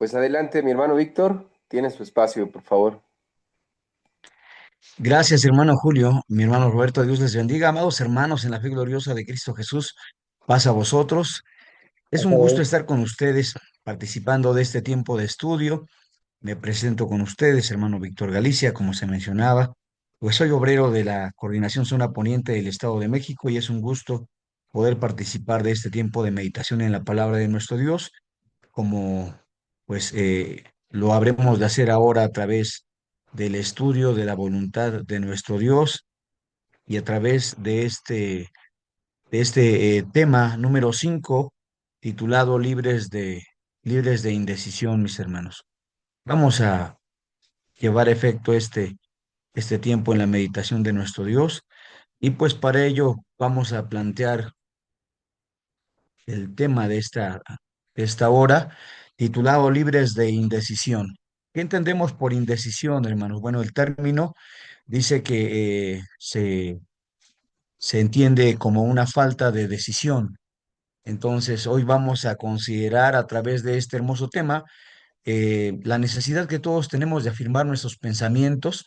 Pues adelante, mi hermano Víctor, tiene su espacio, por favor. Gracias, hermano Julio, mi hermano Roberto, Dios les bendiga. Amados hermanos, en la fe gloriosa de Cristo Jesús, paz a vosotros. Es un gusto estar con ustedes participando de este tiempo de estudio. Me presento con ustedes, hermano Víctor Galicia, como se mencionaba. Pues soy obrero de la Coordinación Zona Poniente del Estado de México y es un gusto poder participar de este tiempo de meditación en la palabra de nuestro Dios, como lo habremos de hacer ahora a través del estudio de la voluntad de nuestro Dios y a través de este tema número 5 titulado Libres de indecisión, mis hermanos. Vamos a llevar a efecto este tiempo en la meditación de nuestro Dios y pues para ello vamos a plantear el tema de esta hora, titulado Libres de indecisión. ¿Qué entendemos por indecisión, hermanos? Bueno, el término dice que se entiende como una falta de decisión. Entonces, hoy vamos a considerar a través de este hermoso tema la necesidad que todos tenemos de afirmar nuestros pensamientos,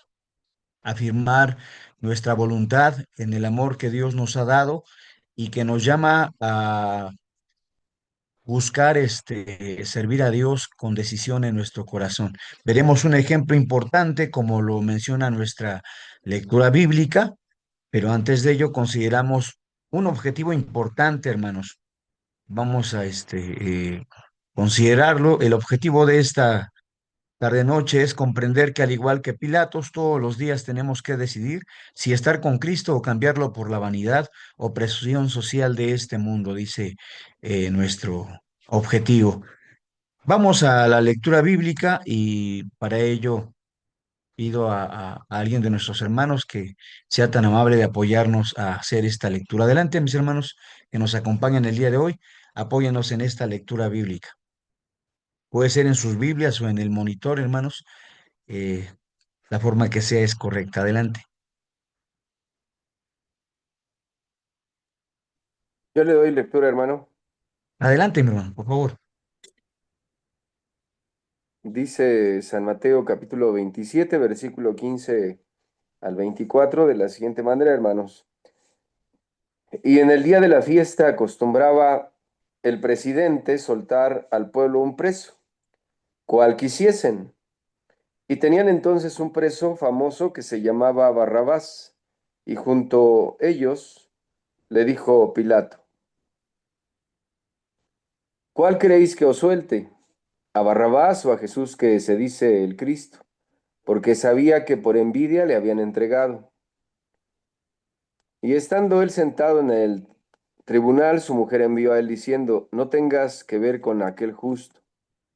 afirmar nuestra voluntad en el amor que Dios nos ha dado y que nos llama a buscar servir a Dios con decisión en nuestro corazón. Veremos un ejemplo importante como lo menciona nuestra lectura bíblica, pero antes de ello consideramos un objetivo importante, hermanos. Vamos a considerarlo. El objetivo de esta tarde-noche es comprender que al igual que Pilatos, todos los días tenemos que decidir si estar con Cristo o cambiarlo por la vanidad o presión social de este mundo, dice nuestro objetivo. Vamos a la lectura bíblica y para ello pido a alguien de nuestros hermanos que sea tan amable de apoyarnos a hacer esta lectura. Adelante, mis hermanos que nos acompañan el día de hoy, apóyennos en esta lectura bíblica. Puede ser en sus Biblias o en el monitor, hermanos. eh, la forma que sea es correcta. Adelante. Yo le doy lectura, hermano. Adelante, mi hermano, por favor. Dice San Mateo capítulo 27, versículo 15 al 24, de la siguiente manera, hermanos. Y en el día de la fiesta acostumbraba el presidente soltar al pueblo un preso, cual quisiesen. Y tenían entonces un preso famoso que se llamaba Barrabás. Y junto a ellos le dijo Pilato, ¿cuál queréis que os suelte? ¿A Barrabás o a Jesús que se dice el Cristo? Porque sabía que por envidia le habían entregado. Y estando él sentado en el tribunal, su mujer envió a él diciendo, no tengas que ver con aquel justo,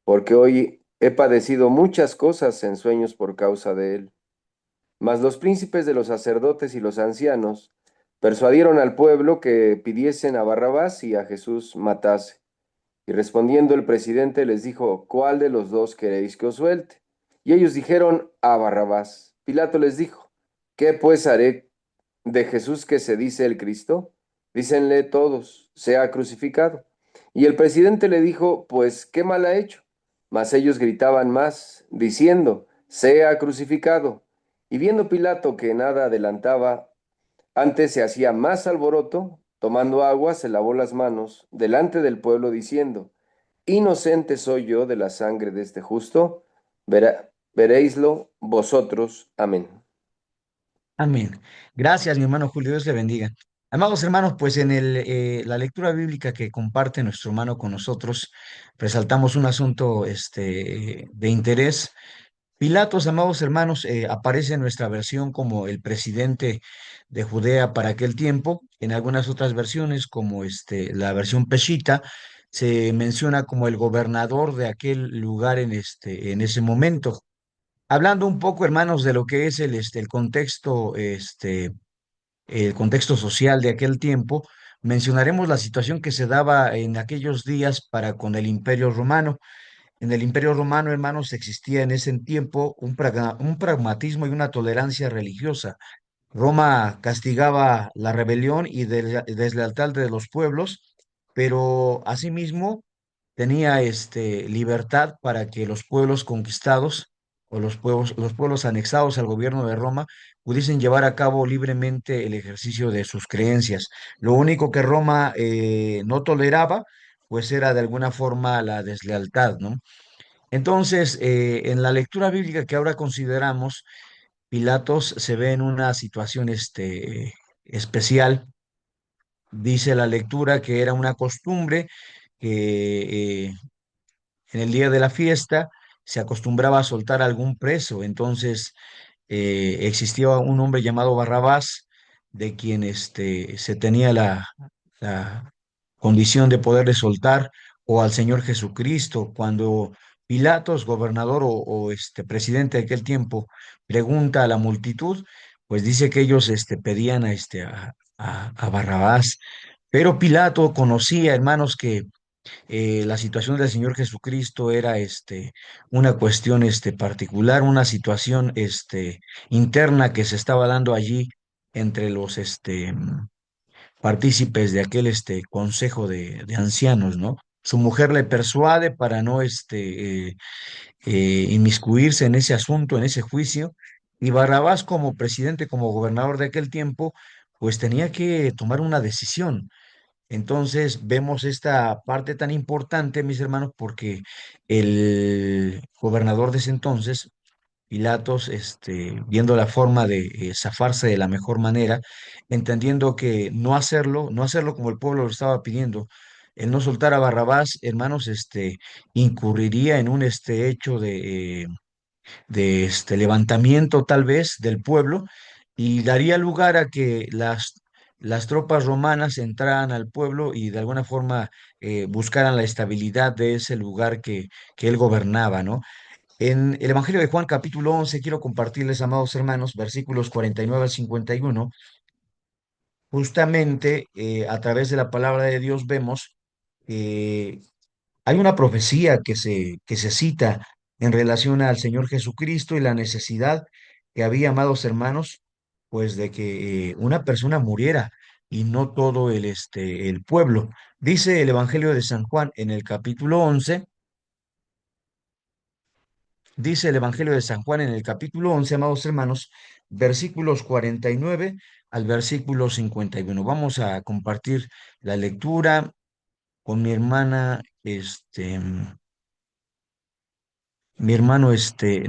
porque hoy he padecido muchas cosas en sueños por causa de él. Mas los príncipes de los sacerdotes y los ancianos persuadieron al pueblo que pidiesen a Barrabás y a Jesús matase. Y respondiendo el presidente les dijo, ¿cuál de los dos queréis que os suelte? Y ellos dijeron, a Barrabás. Pilato les dijo, ¿qué pues haré de Jesús que se dice el Cristo? Dícenle todos, sea crucificado. Y el presidente le dijo, pues, ¿qué mal ha hecho? Mas ellos gritaban más, diciendo, sea crucificado. Y viendo Pilato que nada adelantaba, antes se hacía más alboroto, tomando agua, se lavó las manos delante del pueblo, diciendo, inocente soy yo de la sangre de este justo, veréislo vosotros. Amén. Amén. Gracias, mi hermano Julio. Dios le bendiga. Amados hermanos, pues en la lectura bíblica que comparte nuestro hermano con nosotros, resaltamos un asunto de interés. Pilatos, amados hermanos, aparece en nuestra versión como el presidente de Judea para aquel tiempo. En algunas otras versiones, como la versión Peshita, se menciona como el gobernador de aquel lugar en ese momento. Hablando un poco, hermanos, de lo que es el contexto social de aquel tiempo, mencionaremos la situación que se daba en aquellos días para con el Imperio Romano. En el Imperio Romano, hermanos, existía en ese tiempo un pragmatismo y una tolerancia religiosa. Roma castigaba la rebelión y deslealtad de los pueblos, pero asimismo tenía libertad para que los pueblos conquistados o los pueblos anexados al gobierno de Roma pudiesen llevar a cabo libremente el ejercicio de sus creencias. Lo único que Roma no toleraba, pues era de alguna forma la deslealtad, ¿no? Entonces, en la lectura bíblica que ahora consideramos, Pilatos se ve en una situación especial. Dice la lectura que era una costumbre que en el día de la fiesta se acostumbraba a soltar algún preso. Entonces, existía un hombre llamado Barrabás, de quien se tenía la condición de poderle soltar, o al Señor Jesucristo. Cuando Pilatos, gobernador o presidente de aquel tiempo, pregunta a la multitud, pues dice que ellos pedían a Barrabás. Pero Pilato conocía, hermanos, que la situación del Señor Jesucristo era una cuestión particular, una situación interna que se estaba dando allí entre los partícipes de aquel consejo de ancianos, ¿no? Su mujer le persuade para no inmiscuirse en ese asunto, en ese juicio, y Barrabás como presidente, como gobernador de aquel tiempo, pues tenía que tomar una decisión. Entonces vemos esta parte tan importante, mis hermanos, porque el gobernador de ese entonces, Pilatos, viendo la forma de zafarse de la mejor manera, entendiendo que no hacerlo como el pueblo lo estaba pidiendo, el no soltar a Barrabás, hermanos, incurriría en un hecho de levantamiento tal vez del pueblo y daría lugar a que las tropas romanas entraran al pueblo y de alguna forma buscaran la estabilidad de ese lugar que él gobernaba, ¿no? En el Evangelio de Juan capítulo 11 quiero compartirles, amados hermanos, versículos 49 al 51. Justamente a través de la palabra de Dios vemos eh, hay una profecía que se cita en relación al Señor Jesucristo y la necesidad que había, amados hermanos, pues de que una persona muriera y no todo el pueblo. Dice el Evangelio de San Juan en el capítulo 11, dice el Evangelio de San Juan en el capítulo 11, amados hermanos, versículos 49 al versículo 51. Vamos a compartir la lectura con mi hermana, mi hermano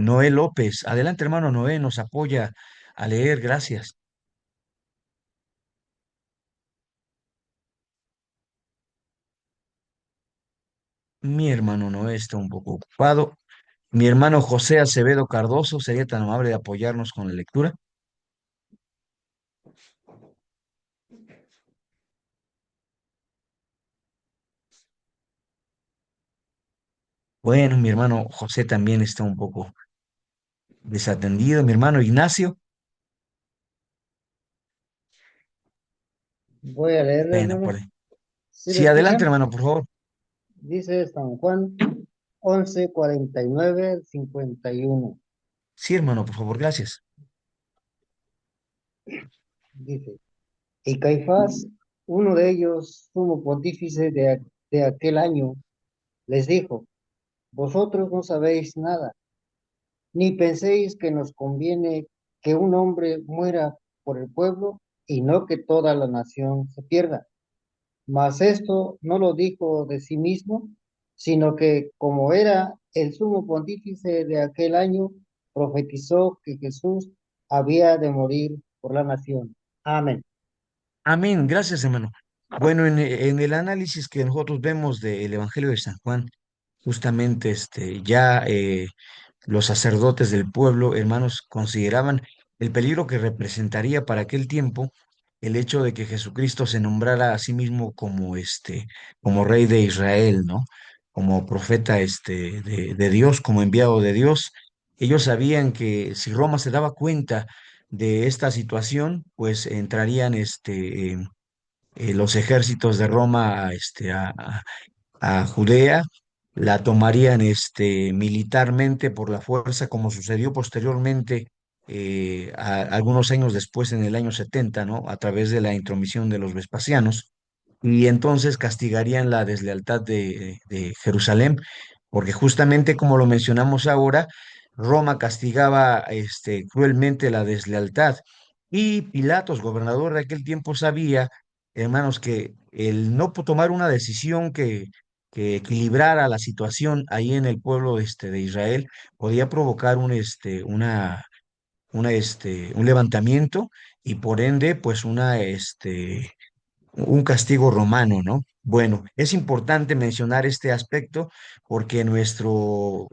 Noé López. Adelante, hermano Noé, nos apoya a leer, gracias. Mi hermano Noé está un poco ocupado. Mi hermano José Acevedo Cardoso sería tan amable de apoyarnos con la lectura. Bueno, mi hermano José también está un poco desatendido. Mi hermano Ignacio. Voy a leer, Bueno, por hermano. ahí. ¿Sí lo Sí, adelante, escuchan? hermano, por favor. Dice San Juan 11, 49 al 51. Sí, hermano, por favor, gracias. Dice, y Caifás, uno de ellos, sumo pontífice de aquel año, les dijo, vosotros no sabéis nada, ni penséis que nos conviene que un hombre muera por el pueblo y no que toda la nación se pierda. Mas esto no lo dijo de sí mismo, sino que como era el sumo pontífice de aquel año, profetizó que Jesús había de morir por la nación. Amén. Amén, gracias, hermano. Bueno, en el análisis que nosotros vemos del Evangelio de San Juan, justamente ya los sacerdotes del pueblo, hermanos, consideraban el peligro que representaría para aquel tiempo el hecho de que Jesucristo se nombrara a sí mismo como como rey de Israel, ¿no? Como profeta de Dios, como enviado de Dios. Ellos sabían que si Roma se daba cuenta de esta situación, pues entrarían los ejércitos de Roma a Judea, la tomarían militarmente por la fuerza, como sucedió posteriormente, algunos años después, en el año 70, ¿no? A través de la intromisión de los Vespasianos. y entonces castigarían la deslealtad de Jerusalén, porque justamente como lo mencionamos ahora, Roma castigaba cruelmente la deslealtad. Y Pilatos, gobernador de aquel tiempo, sabía, hermanos, que el no tomar una decisión que equilibrara la situación ahí en el pueblo de Israel podía provocar un levantamiento y por ende, pues un castigo romano, ¿no? Bueno, es importante mencionar este aspecto porque nuestro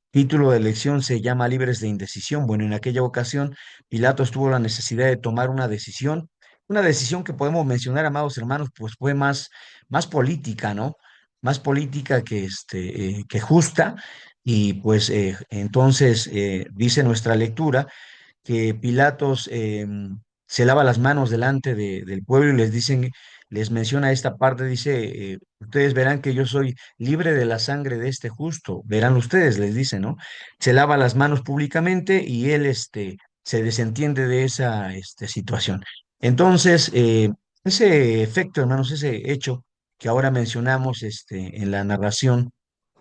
título de elección se llama Libres de Indecisión. Bueno, en aquella ocasión Pilatos tuvo la necesidad de tomar una decisión que podemos mencionar, amados hermanos, pues fue más política, ¿no? Más política que justa. Y pues entonces dice nuestra lectura que Pilatos se lava las manos delante del pueblo y les menciona esta parte, dice, ustedes verán que yo soy libre de la sangre de este justo, verán ustedes, les dice, ¿no? Se lava las manos públicamente y él se desentiende de esa situación. Entonces, ese efecto, hermanos, ese hecho que ahora mencionamos en la narración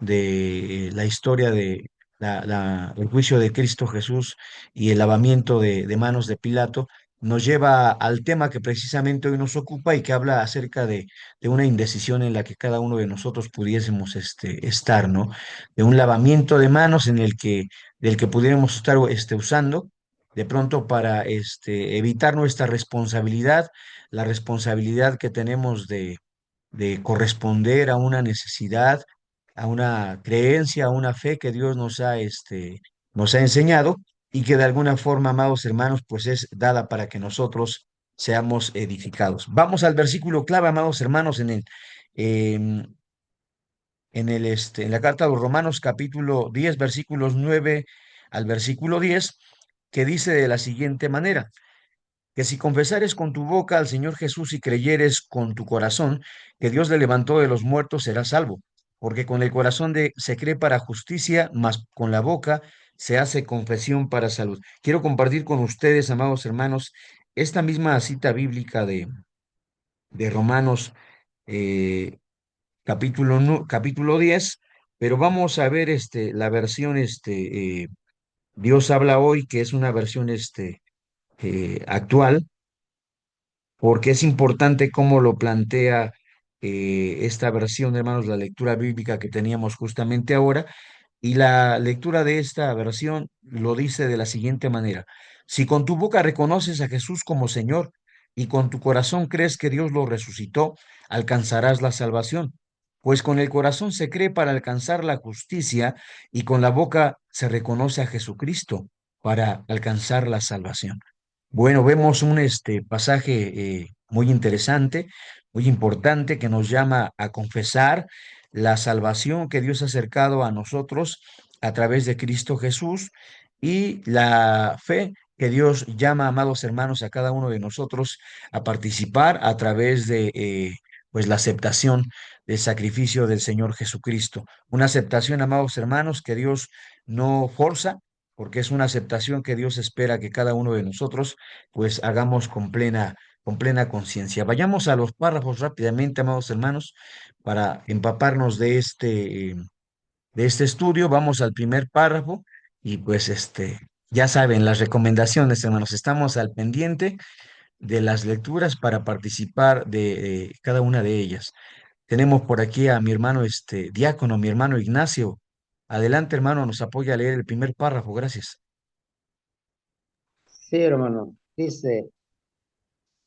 de la historia de el juicio de Cristo Jesús y el lavamiento de manos de Pilato, nos lleva al tema que precisamente hoy nos ocupa y que habla acerca de una indecisión en la que cada uno de nosotros pudiésemos estar, ¿no? De un lavamiento de manos del que pudiéramos estar usando de pronto para evitar nuestra responsabilidad, la responsabilidad que tenemos de corresponder a una necesidad, a una creencia, a una fe que Dios nos ha enseñado y que de alguna forma, amados hermanos, pues es dada para que nosotros seamos edificados. Vamos al versículo clave, amados hermanos, em, en la carta a los Romanos, capítulo 10 versículos 9 al versículo 10 que dice de la siguiente manera: que si confesares con tu boca al Señor Jesús y creyeres con tu corazón que Dios le levantó de los muertos, serás salvo. Porque con el corazón se cree para justicia, mas con la boca se hace confesión para salud. Quiero compartir con ustedes, amados hermanos, esta misma cita bíblica de Romanos eh, capítulo 10, pero vamos a ver la versión Dios habla hoy, que es una versión actual, porque es importante cómo lo plantea esta versión, hermanos, la lectura bíblica que teníamos justamente ahora. Y la lectura de esta versión lo dice de la siguiente manera: si con tu boca reconoces a Jesús como Señor y con tu corazón crees que Dios lo resucitó, alcanzarás la salvación. Pues con el corazón se cree para alcanzar la justicia y con la boca se reconoce a Jesucristo para alcanzar la salvación. Bueno, vemos un pasaje muy interesante, muy importante, que nos llama a confesar la salvación que Dios ha acercado a nosotros a través de Cristo Jesús y la fe que Dios llama, amados hermanos, a cada uno de nosotros a participar a través de pues la aceptación del sacrificio del Señor Jesucristo. Una aceptación, amados hermanos, que Dios no forza, porque es una aceptación que Dios espera que cada uno de nosotros pues hagamos con plena conciencia. Vayamos a los párrafos rápidamente, amados hermanos, para empaparnos de este estudio. Vamos al primer párrafo y pues ya saben, las recomendaciones, hermanos, estamos al pendiente de las lecturas para participar de cada una de ellas. Tenemos por aquí a mi hermano diácono, mi hermano Ignacio. Adelante, hermano, nos apoya a leer el primer párrafo. Gracias. Sí, hermano. Dice,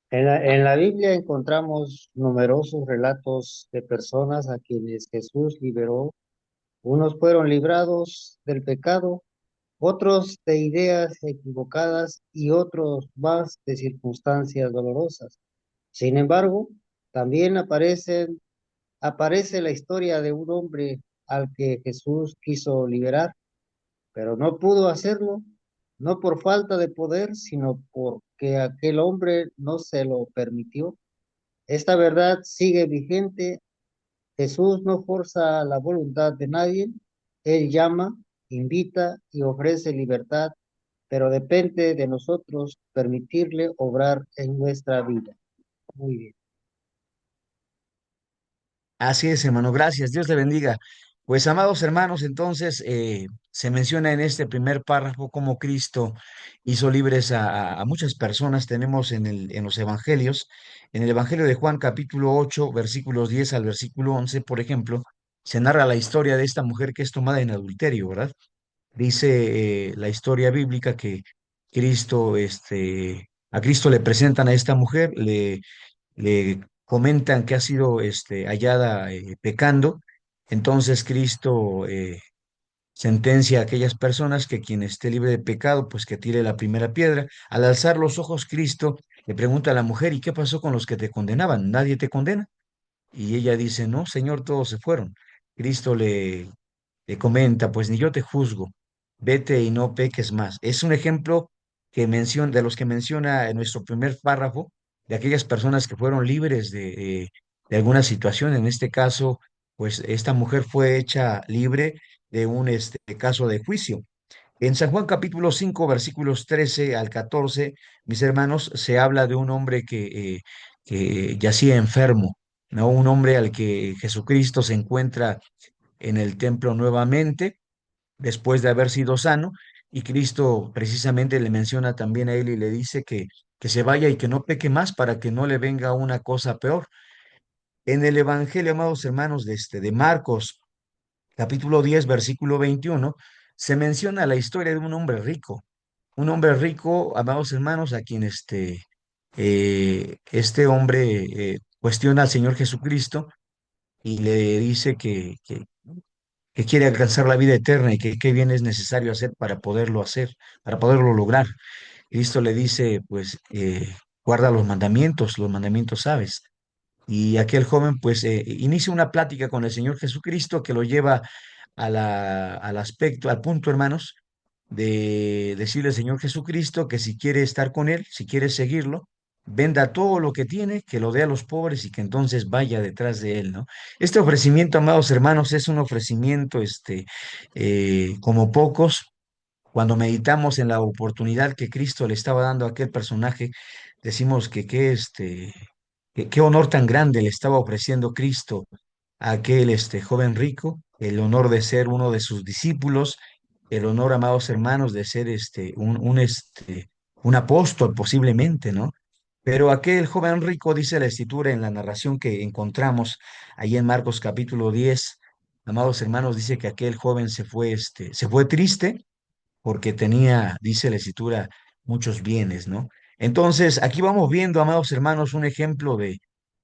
en la Biblia encontramos numerosos relatos de personas a quienes Jesús liberó. Unos fueron librados del pecado, otros de ideas equivocadas y otros más de circunstancias dolorosas. Sin embargo, también aparece la historia de un hombre al que Jesús quiso liberar, pero no pudo hacerlo, no por falta de poder, sino porque aquel hombre no se lo permitió. Esta verdad sigue vigente. Jesús no forza la voluntad de nadie, Él llama, invita y ofrece libertad, pero depende de nosotros permitirle obrar en nuestra vida. Muy bien. Así es, hermano, gracias, Dios le bendiga. Pues, amados hermanos, entonces se menciona en este primer párrafo cómo Cristo hizo libres a muchas personas. Tenemos en los evangelios, en el Evangelio de Juan capítulo 8 versículos 10 al versículo 11 por ejemplo, se narra la historia de esta mujer que es tomada en adulterio, ¿verdad? Dice la historia bíblica que a Cristo le presentan a esta mujer, le comentan que ha sido hallada pecando. Entonces Cristo sentencia a aquellas personas que quien esté libre de pecado, pues que tire la primera piedra. Al alzar los ojos, Cristo le pregunta a la mujer: ¿y qué pasó con los que te condenaban? ¿Nadie te condena? Y ella dice: no, Señor, todos se fueron. Cristo le comenta: pues ni yo te juzgo, vete y no peques más. Es un ejemplo de los que menciona en nuestro primer párrafo, de aquellas personas que fueron libres de alguna situación. En este caso, pues esta mujer fue hecha libre de un caso de juicio. En San Juan capítulo 5 versículos 13 al 14, mis hermanos, se habla de un hombre que yacía enfermo, ¿no? Un hombre al que Jesucristo se encuentra en el templo nuevamente después de haber sido sano, y Cristo precisamente le menciona también a él y le dice que se vaya y que no peque más para que no le venga una cosa peor. En el Evangelio, amados hermanos, de Marcos, capítulo 10 versículo 21, se menciona la historia de un hombre rico, amados hermanos, a quien este hombre cuestiona al Señor Jesucristo y le dice que quiere alcanzar la vida eterna y que qué bien es necesario hacer, para poderlo lograr. Cristo le dice, pues, guarda los mandamientos sabes. Y aquel joven, pues, inicia una plática con el Señor Jesucristo que lo lleva al aspecto, al punto, hermanos, de decirle al Señor Jesucristo que si quiere estar con Él, si quiere seguirlo, venda todo lo que tiene, que lo dé a los pobres y que entonces vaya detrás de Él, ¿no? Este ofrecimiento, amados hermanos, es un ofrecimiento, como pocos. Cuando meditamos en la oportunidad que Cristo le estaba dando a aquel personaje, decimos qué honor tan grande le estaba ofreciendo Cristo a aquel joven rico, el honor de ser uno de sus discípulos, el honor, amados hermanos, de ser un apóstol posiblemente, ¿no? Pero aquel joven rico, dice la Escritura en la narración que encontramos ahí en Marcos capítulo 10, amados hermanos, dice que aquel joven se fue triste porque tenía, dice la Escritura, muchos bienes, ¿no? Entonces, aquí vamos viendo, amados hermanos, un ejemplo de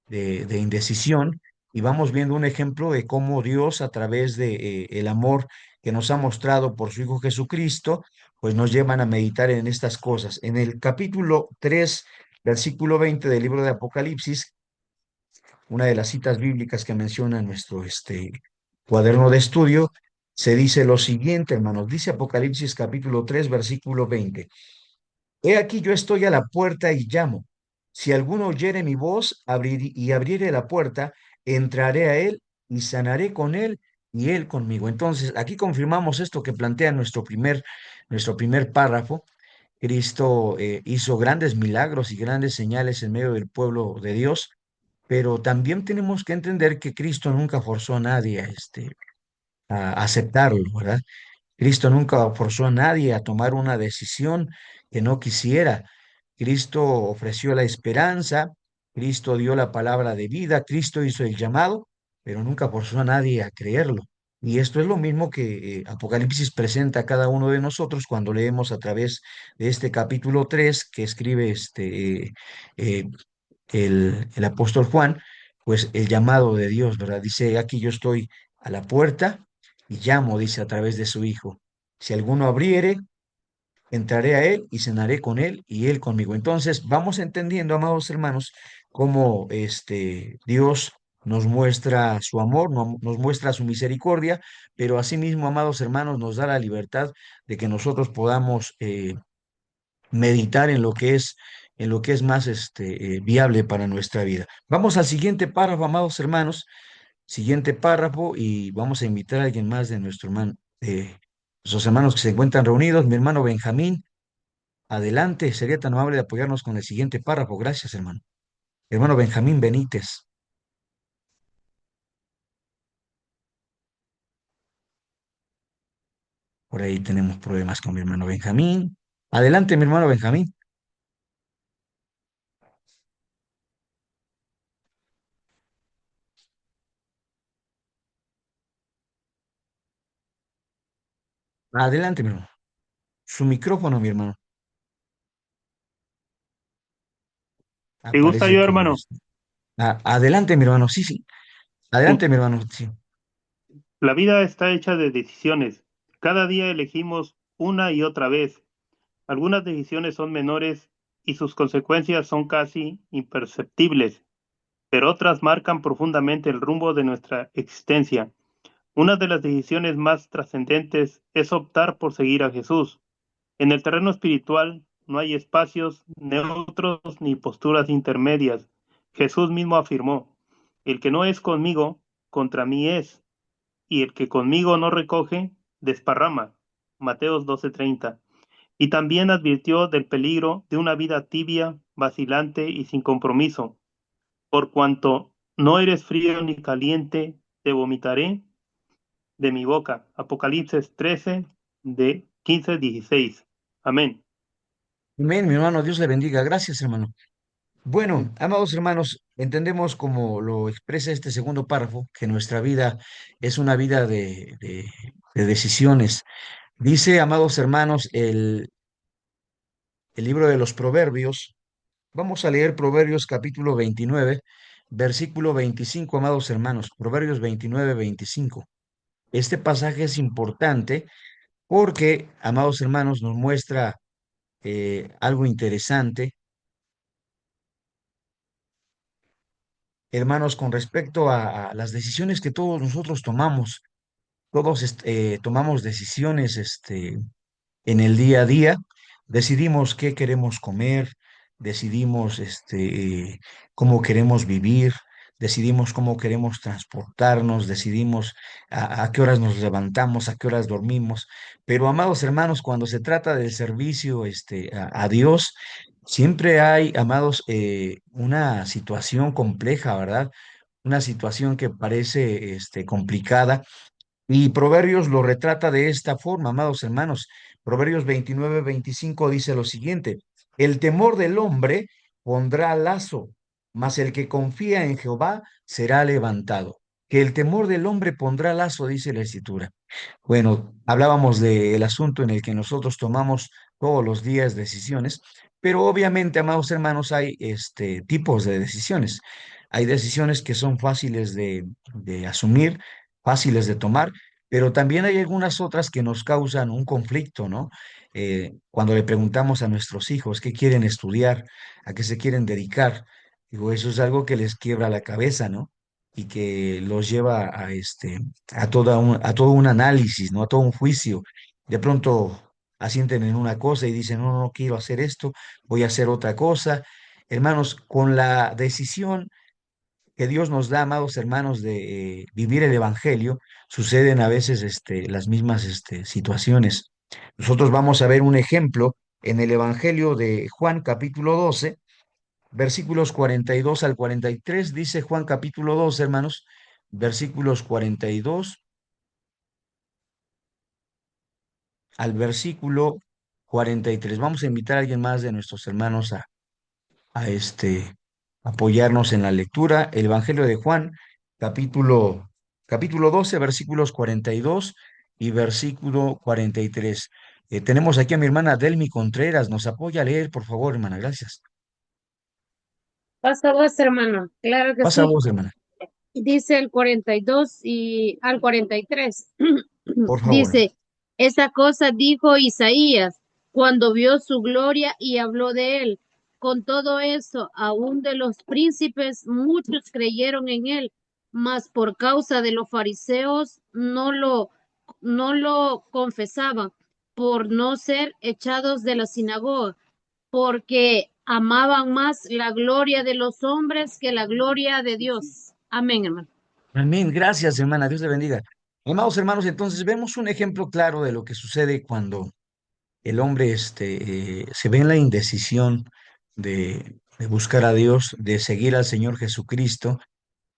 indecisión, y vamos viendo un ejemplo de cómo Dios, a través de el amor que nos ha mostrado por su Hijo Jesucristo, pues nos llevan a meditar en estas cosas. En el capítulo 3 versículo 20 del libro de Apocalipsis, una de las citas bíblicas que menciona nuestro cuaderno de estudio, se dice lo siguiente, hermanos. Dice Apocalipsis capítulo 3 versículo 20: He aquí yo estoy a la puerta y llamo. Si alguno oyere mi voz y abriere la puerta, entraré a él y sanaré con él y él conmigo. Entonces, aquí confirmamos esto que plantea nuestro primer párrafo. Cristo hizo grandes milagros y grandes señales en medio del pueblo de Dios, pero también tenemos que entender que Cristo nunca forzó a nadie a aceptarlo, ¿verdad? Cristo nunca forzó a nadie a tomar una decisión que no quisiera. Cristo ofreció la esperanza, Cristo dio la palabra de vida, Cristo hizo el llamado, pero nunca forzó a nadie a creerlo. Y esto es lo mismo que Apocalipsis presenta a cada uno de nosotros cuando leemos a través de este capítulo 3 que escribe eh, el apóstol Juan, pues el llamado de Dios, ¿verdad? Dice: aquí yo estoy a la puerta y llamo, dice, a través de su Hijo. Si alguno abriere, entraré a él y cenaré con él y él conmigo. Entonces, vamos entendiendo, amados hermanos, cómo Dios nos muestra su amor, nos muestra su misericordia, pero asimismo, amados hermanos, nos da la libertad de que nosotros podamos meditar en lo que es más viable para nuestra vida. Vamos al siguiente párrafo, amados hermanos, siguiente párrafo, y vamos a invitar a alguien más de nuestros hermanos que se encuentran reunidos. Mi hermano Benjamín, adelante, sería tan amable de apoyarnos con el siguiente párrafo. Gracias, hermano. Hermano Benjamín Benítez. Por ahí tenemos problemas con mi hermano Benjamín. Adelante, mi hermano Benjamín. Adelante, mi hermano. Su micrófono, mi hermano. ¿Te gusta Aparece yo, que hermano? adelante, mi hermano. Sí, sí. Sí. Adelante, mi hermano. Sí. La vida está hecha de decisiones. Cada día elegimos una y otra vez. Algunas decisiones son menores y sus consecuencias son casi imperceptibles, pero otras marcan profundamente el rumbo de nuestra existencia. Una de las decisiones más trascendentes es optar por seguir a Jesús. En el terreno espiritual no hay espacios neutros ni posturas intermedias. Jesús mismo afirmó, el que no es conmigo, contra mí es, y el que conmigo no recoge, desparrama. Mateos 12:30. Y también advirtió del peligro de una vida tibia, vacilante y sin compromiso. Por cuanto no eres frío ni caliente, te vomitaré de mi boca. Apocalipsis 13, de 15-16. Amén. Amén, mi hermano. Dios le bendiga. Gracias, hermano. Bueno, amados hermanos, entendemos como lo expresa este segundo párrafo, que nuestra vida es una vida de decisiones. Dice, amados hermanos, el libro de los Proverbios. Vamos a leer Proverbios capítulo 29, versículo 25, amados hermanos. Proverbios 29, 25. Este pasaje es importante porque, amados hermanos, nos muestra algo interesante. Hermanos, con respecto a las decisiones que todos nosotros tomamos, todos tomamos decisiones en el día a día, decidimos qué queremos comer, decidimos cómo queremos vivir, decidimos cómo queremos transportarnos, decidimos a qué horas nos levantamos, a qué horas dormimos. Pero, amados hermanos, cuando se trata del servicio a Dios, siempre hay, amados, una situación compleja, ¿verdad? Una situación que parece complicada y Proverbios lo retrata de esta forma, amados hermanos. Proverbios 29, 25 dice lo siguiente: el temor del hombre pondrá lazo, mas el que confía en Jehová será levantado. Que el temor del hombre pondrá lazo, dice la Escritura. Bueno, hablábamos del asunto en el que nosotros tomamos todos los días decisiones, pero obviamente, amados hermanos, hay tipos de decisiones. Hay decisiones que son fáciles de asumir, fáciles de tomar, pero también hay algunas otras que nos causan un conflicto, ¿no? Cuando le preguntamos a nuestros hijos qué quieren estudiar, a qué se quieren dedicar, digo, eso es algo que les quiebra la cabeza, ¿no? Y que los lleva a todo un análisis, ¿no? A todo un juicio. De pronto asienten en una cosa y dicen, no, no quiero hacer esto, voy a hacer otra cosa. Hermanos, con la decisión que Dios nos da, amados hermanos, de vivir el Evangelio, suceden a veces las mismas situaciones. Nosotros vamos a ver un ejemplo en el Evangelio de Juan capítulo 12, versículos 42 al 43. Dice Juan capítulo 12, hermanos, versículos 42 al versículo 43. Vamos a invitar a alguien más de nuestros hermanos a apoyarnos en la lectura. El Evangelio de Juan, capítulo 12, versículos 42 y versículo 43. Tenemos aquí a mi hermana Delmi Contreras. ¿Nos apoya a leer, por favor, hermana? Gracias. Pasa vos, hermano. Claro que Pasa a sí. vos, hermana, Dice el 42 y al 43. por favor. Dice, esa cosa dijo Isaías cuando vio su gloria y habló de él. Con todo eso, aún de los príncipes, muchos creyeron en él, mas por causa de los fariseos no lo confesaban, por no ser echados de la sinagoga, porque amaban más la gloria de los hombres que la gloria de Dios. Amén, hermano. Amén. Gracias, hermana. Dios te bendiga. Amados hermanos, entonces vemos un ejemplo claro de lo que sucede cuando el hombre se ve en la indecisión de buscar a Dios, de seguir al Señor Jesucristo.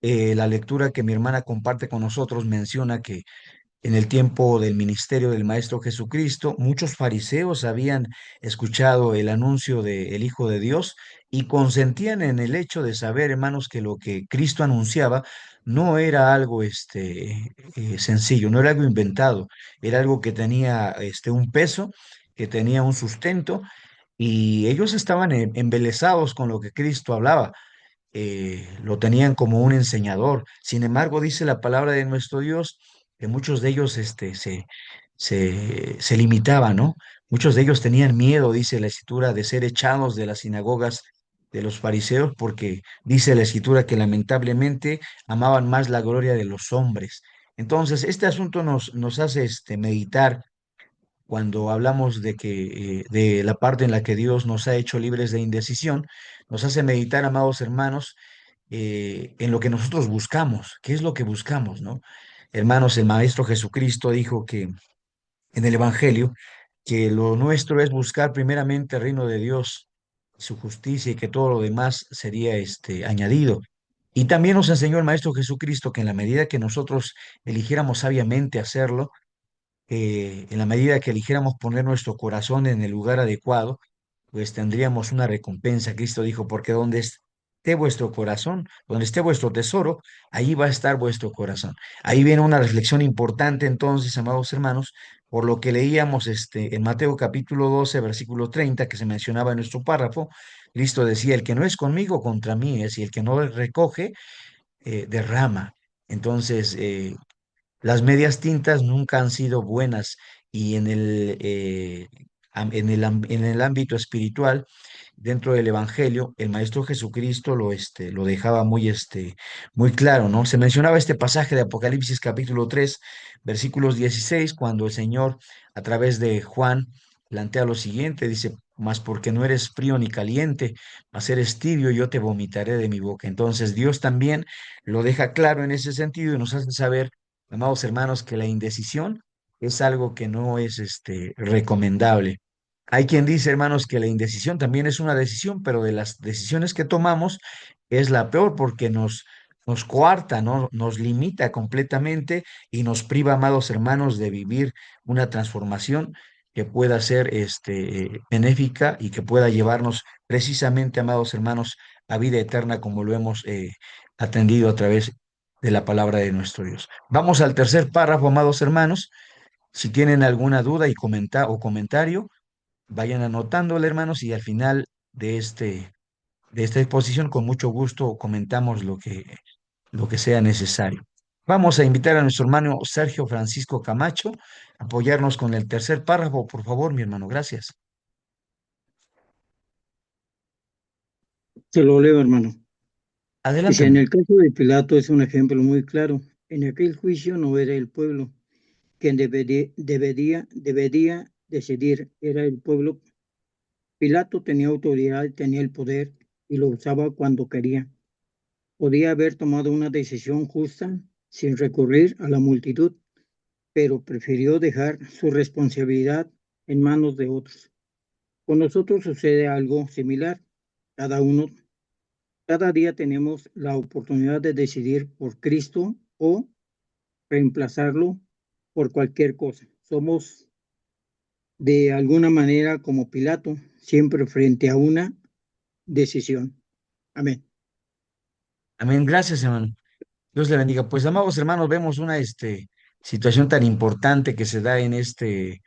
La lectura que mi hermana comparte con nosotros menciona que en el tiempo del ministerio del Maestro Jesucristo, muchos fariseos habían escuchado el anuncio del Hijo de Dios y consentían en el hecho de saber, hermanos, que lo que Cristo anunciaba no era algo sencillo, no era algo inventado, era algo que tenía un peso, que tenía un sustento, y ellos estaban embelesados con lo que Cristo hablaba. Lo tenían como un enseñador. Sin embargo, dice la palabra de nuestro Dios que muchos de ellos se limitaban, ¿no? Muchos de ellos tenían miedo, dice la Escritura, de ser echados de las sinagogas de los fariseos, porque dice la Escritura que lamentablemente amaban más la gloria de los hombres. Entonces, este asunto nos hace meditar cuando hablamos de que de la parte en la que Dios nos ha hecho libres de indecisión, nos hace meditar, amados hermanos, en lo que nosotros buscamos. ¿Qué es lo que buscamos, no? Hermanos, el Maestro Jesucristo dijo que en el Evangelio que lo nuestro es buscar primeramente el reino de Dios, su justicia, y que todo lo demás sería añadido. Y también nos enseñó el Maestro Jesucristo que en la medida que nosotros eligiéramos sabiamente hacerlo, en la medida que eligiéramos poner nuestro corazón en el lugar adecuado, pues tendríamos una recompensa. Cristo dijo, porque donde esté vuestro corazón, donde esté vuestro tesoro, ahí va a estar vuestro corazón. Ahí viene una reflexión importante entonces, amados hermanos, por lo que leíamos en Mateo capítulo 12 versículo 30 que se mencionaba en nuestro párrafo. Cristo decía, el que no es conmigo, contra mí es, y el que no recoge, derrama. Entonces, las medias tintas nunca han sido buenas, y en el ámbito espiritual, dentro del Evangelio, el Maestro Jesucristo lo dejaba muy claro, ¿no? Se mencionaba este pasaje de Apocalipsis capítulo 3 versículos 16 cuando el Señor, a través de Juan, plantea lo siguiente, dice, mas porque no eres frío ni caliente, mas eres tibio, yo te vomitaré de mi boca. Entonces Dios también lo deja claro en ese sentido y nos hace saber, amados hermanos, que la indecisión es algo que no es recomendable. Hay quien dice, hermanos, que la indecisión también es una decisión, pero de las decisiones que tomamos es la peor porque nos coarta, ¿no? Nos limita completamente y nos priva, amados hermanos, de vivir una transformación que pueda ser benéfica y que pueda llevarnos precisamente, amados hermanos, a vida eterna como lo hemos atendido a través de la palabra de nuestro Dios. Vamos al tercer párrafo, amados hermanos. Si tienen alguna duda o comentario, vayan anotándole, hermanos, y al final de esta exposición, con mucho gusto comentamos lo que sea necesario. Vamos a invitar a nuestro hermano Sergio Francisco Camacho a apoyarnos con el tercer párrafo, por favor, mi hermano. Gracias. Se lo leo, hermano. Adelante, Dice, en hermano. el caso de Pilato es un ejemplo muy claro. En aquel juicio no era el pueblo quien debería decidir, era el pueblo. Pilato tenía autoridad, tenía el poder y lo usaba cuando quería. Podía haber tomado una decisión justa sin recurrir a la multitud, pero prefirió dejar su responsabilidad en manos de otros. Con nosotros sucede algo similar. Cada uno Cada día tenemos la oportunidad de decidir por Cristo o reemplazarlo por cualquier cosa. Somos de alguna manera como Pilato, siempre frente a una decisión. Amén. Amén. Gracias, hermano. Dios le bendiga. Pues, amados hermanos, vemos una situación tan importante que se da en este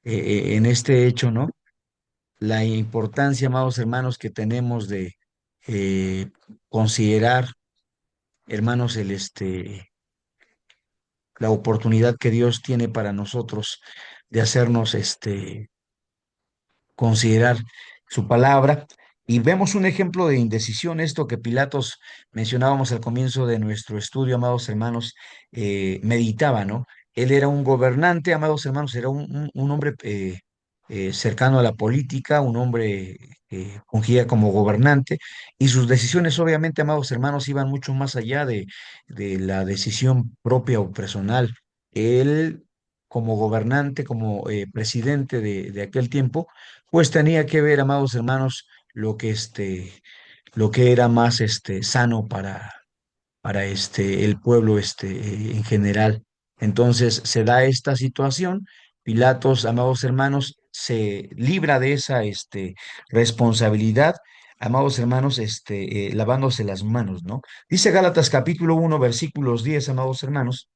hecho, ¿no? La importancia, amados hermanos, que tenemos de eh, considerar, hermanos, la oportunidad que Dios tiene para nosotros de hacernos considerar su palabra. Y vemos un ejemplo de indecisión, esto que Pilatos mencionábamos al comienzo de nuestro estudio, amados hermanos, meditaba, ¿no? Él era un gobernante, amados hermanos, era un hombre cercano a la política, un hombre que fungía como gobernante, y sus decisiones, obviamente, amados hermanos, iban mucho más allá de la decisión propia o personal. Él, como gobernante, como presidente de aquel tiempo, pues tenía que ver, amados hermanos, lo que era más sano para el pueblo en general. Entonces se da esta situación. Pilatos, amados hermanos, se libra de esa responsabilidad, amados hermanos, lavándose las manos, ¿no? Dice Gálatas capítulo 1, versículos 10, amados hermanos.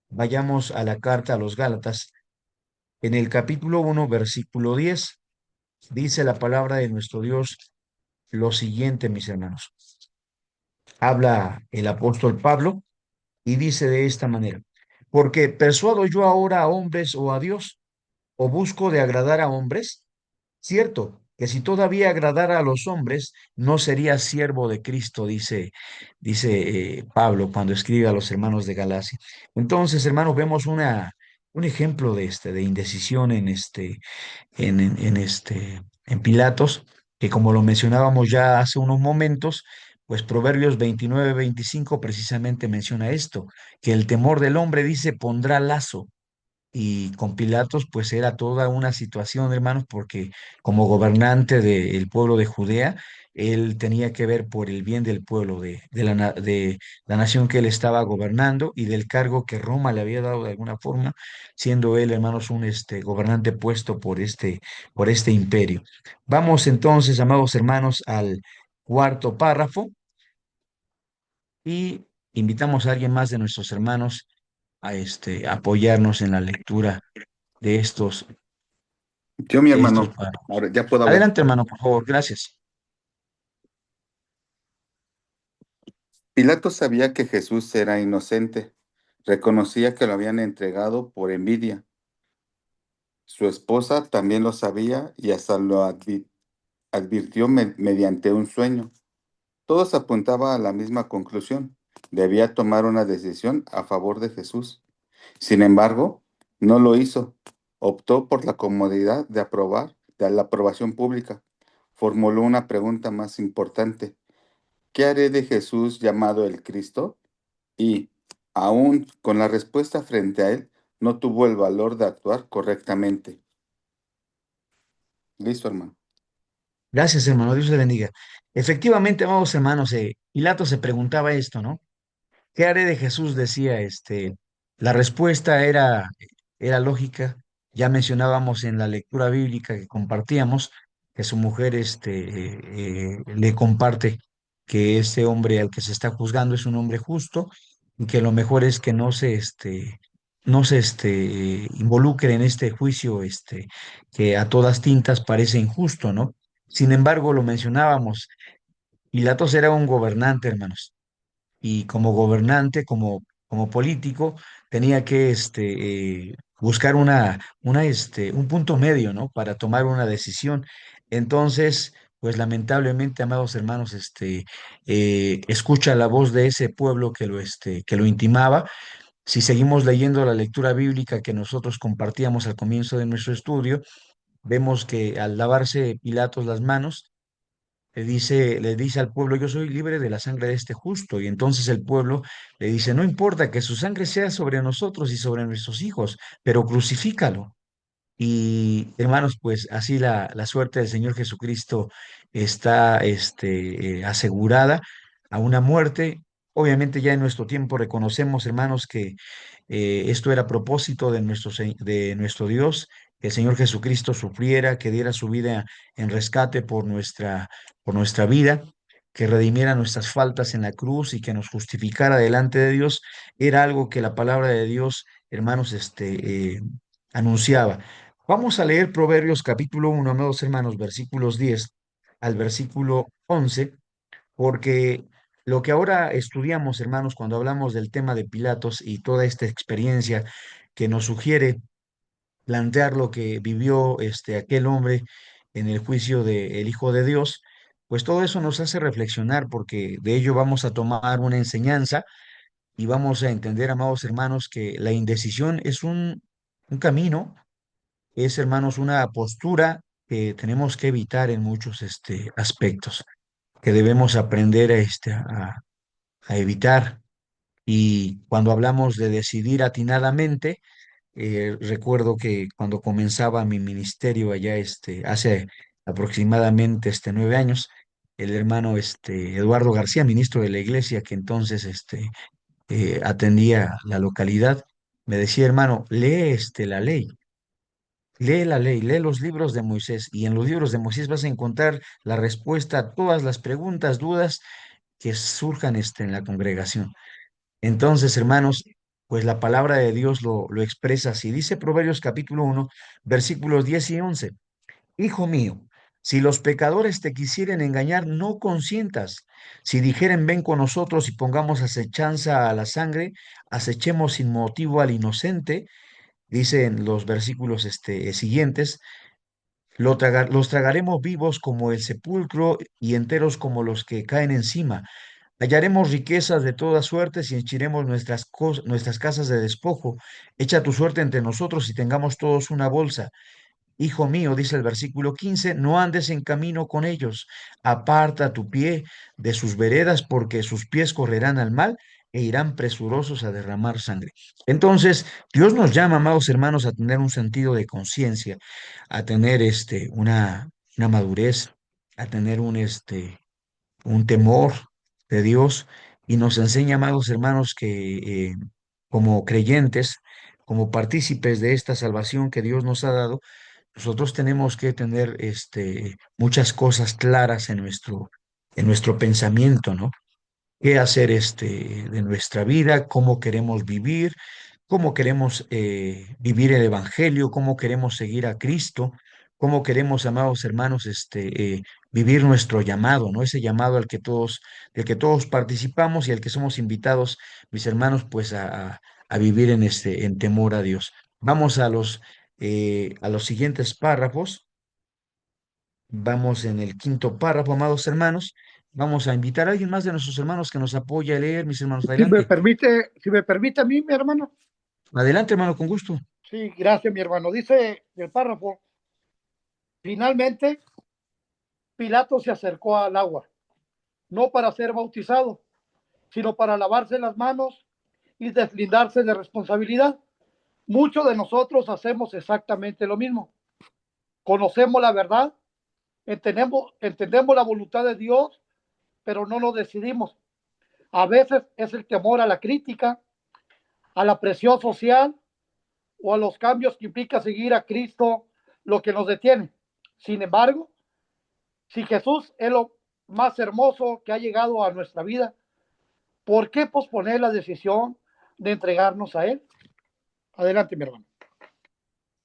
Vayamos a la carta a los Gálatas. En el capítulo 1, versículo 10, dice la palabra de nuestro Dios lo siguiente, mis hermanos. Habla el apóstol Pablo y dice de esta manera, porque persuado yo ahora a hombres o a Dios, o busco de agradar a hombres, cierto, que si todavía agradara a los hombres, no sería siervo de Cristo, dice Pablo cuando escribe a los hermanos de Galacia. Entonces, hermanos, vemos un ejemplo de indecisión en Pilatos, que como lo mencionábamos ya hace unos momentos, pues Proverbios 29-25 precisamente menciona esto, que el temor del hombre, dice, pondrá lazo. Y con Pilatos, pues era toda una situación, hermanos, porque como gobernante del pueblo de Judea, él tenía que ver por el bien del pueblo, de la nación que él estaba gobernando y del cargo que Roma le había dado de alguna forma, siendo él, hermanos, un gobernante puesto por este imperio. Vamos entonces, amados hermanos, al cuarto párrafo y invitamos a alguien más de nuestros hermanos a apoyarnos en la lectura de Yo, mi estos hermano, párrafos. ahora ya puedo hablar. Adelante, hermano, por favor, gracias. Pilato sabía que Jesús era inocente. Reconocía que lo habían entregado por envidia. Su esposa también lo sabía y hasta lo advirtió mediante un sueño. Todos apuntaban a la misma conclusión. Debía tomar una decisión a favor de Jesús. Sin embargo, no lo hizo. Optó por la comodidad de la aprobación pública. Formuló una pregunta más importante. ¿Qué haré de Jesús llamado el Cristo? Y, aún con la respuesta frente a él, no tuvo el valor de actuar correctamente. Listo, hermano. Gracias, hermano, Dios le bendiga. Efectivamente, amados hermanos, Pilato se preguntaba esto, ¿no? ¿Qué haré de Jesús? Decía, la respuesta era lógica. Ya mencionábamos en la lectura bíblica que compartíamos que su mujer, le comparte que este hombre al que se está juzgando es un hombre justo y que lo mejor es que no se involucre en este juicio, que a todas tintas parece injusto, ¿no? Sin embargo, lo mencionábamos, Pilatos era un gobernante, hermanos, y como gobernante, como político, tenía que buscar un punto medio, ¿no? Para tomar una decisión. Entonces, pues lamentablemente, amados hermanos, escucha la voz de ese pueblo que lo intimaba. Si seguimos leyendo la lectura bíblica que nosotros compartíamos al comienzo de nuestro estudio, vemos que al lavarse Pilatos las manos, le dice al pueblo, yo soy libre de la sangre de este justo. Y entonces el pueblo le dice, no importa que su sangre sea sobre nosotros y sobre nuestros hijos, pero crucifícalo. Y hermanos, pues así la suerte del Señor Jesucristo está asegurada a una muerte. Obviamente ya en nuestro tiempo reconocemos, hermanos, que esto era propósito de nuestro Dios, que el Señor Jesucristo sufriera, que diera su vida en rescate por nuestra vida, que redimiera nuestras faltas en la cruz y que nos justificara delante de Dios. Era algo que la palabra de Dios, hermanos, anunciaba. Vamos a leer Proverbios capítulo 1, amados hermanos, versículos 10 al versículo 11, porque lo que ahora estudiamos, hermanos, cuando hablamos del tema de Pilatos y toda esta experiencia que nos sugiere plantear lo que vivió aquel hombre en el juicio del Hijo de Dios, pues todo eso nos hace reflexionar porque de ello vamos a tomar una enseñanza y vamos a entender, amados hermanos, que la indecisión es un camino, es, hermanos, una postura que tenemos que evitar en muchos aspectos, que debemos aprender a evitar. Y cuando hablamos de decidir atinadamente, recuerdo que cuando comenzaba mi ministerio allá hace aproximadamente 9 años, el hermano Eduardo García, ministro de la iglesia, que entonces atendía la localidad, me decía, hermano, lee la ley. Lee la ley, lee los libros de Moisés y en los libros de Moisés vas a encontrar la respuesta a todas las preguntas, dudas que surjan en la congregación. Entonces, hermanos, pues la palabra de Dios lo expresa así. Dice Proverbios capítulo 1, versículos 10 y 11. Hijo mío, si los pecadores te quisieren engañar, no consientas. Si dijeren, ven con nosotros y pongamos acechanza a la sangre, acechemos sin motivo al inocente, dice en los versículos siguientes, los tragaremos vivos como el sepulcro y enteros como los que caen encima. Hallaremos riquezas de todas suertes y henchiremos nuestras casas de despojo. Echa tu suerte entre nosotros y tengamos todos una bolsa. Hijo mío, dice el versículo 15, no andes en camino con ellos, aparta tu pie de sus veredas, porque sus pies correrán al mal e irán presurosos a derramar sangre. Entonces, Dios nos llama, amados hermanos, a tener un sentido de conciencia, a tener una madurez, a tener un temor de Dios, y nos enseña, amados hermanos, que como creyentes, como partícipes de esta salvación que Dios nos ha dado, nosotros tenemos que tener muchas cosas claras en nuestro pensamiento, ¿no? Qué hacer de nuestra vida, cómo queremos vivir, cómo queremos vivir el Evangelio, cómo queremos seguir a Cristo, cómo queremos, amados hermanos, vivir nuestro llamado, ¿no? Ese llamado del que todos participamos y al que somos invitados, mis hermanos, pues a vivir en temor a Dios. Vamos a los siguientes párrafos. Vamos en el quinto párrafo, amados hermanos. Vamos a invitar a alguien más de nuestros hermanos que nos apoye a leer, mis hermanos. Adelante. Si me permite a mí, mi hermano. Adelante, hermano, con gusto. Sí, gracias, mi hermano. Dice el párrafo, finalmente Pilato se acercó al agua, no para ser bautizado, sino para lavarse las manos y deslindarse de responsabilidad. Muchos de nosotros hacemos exactamente lo mismo. Conocemos la verdad, entendemos la voluntad de Dios, pero no lo decidimos. A veces es el temor a la crítica, a la presión social o a los cambios que implica seguir a Cristo lo que nos detiene. Sin embargo, si Jesús es lo más hermoso que ha llegado a nuestra vida, ¿por qué posponer la decisión de entregarnos a Él? Adelante, mi hermano.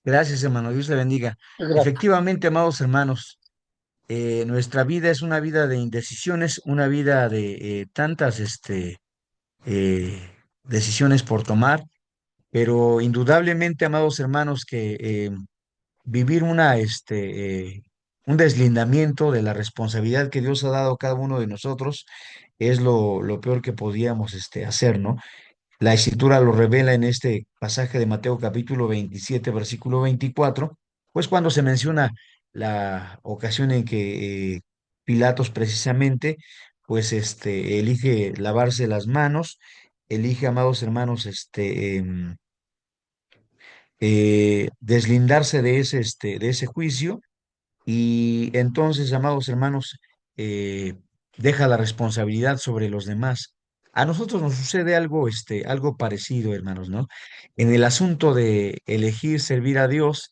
Gracias, hermano. Dios le bendiga. Gracias. Efectivamente, amados hermanos, nuestra vida es una vida de indecisiones, una vida de tantas decisiones por tomar, pero indudablemente, amados hermanos, que vivir un deslindamiento de la responsabilidad que Dios ha dado a cada uno de nosotros es lo peor que podíamos hacer, ¿no? La Escritura lo revela en este pasaje de Mateo capítulo 27, versículo 24, pues cuando se menciona la ocasión en que Pilatos precisamente, pues elige lavarse las manos, elige, amados hermanos, deslindarse de ese juicio y entonces, amados hermanos, deja la responsabilidad sobre los demás. A nosotros nos sucede algo parecido, hermanos, ¿no? En el asunto de elegir servir a Dios,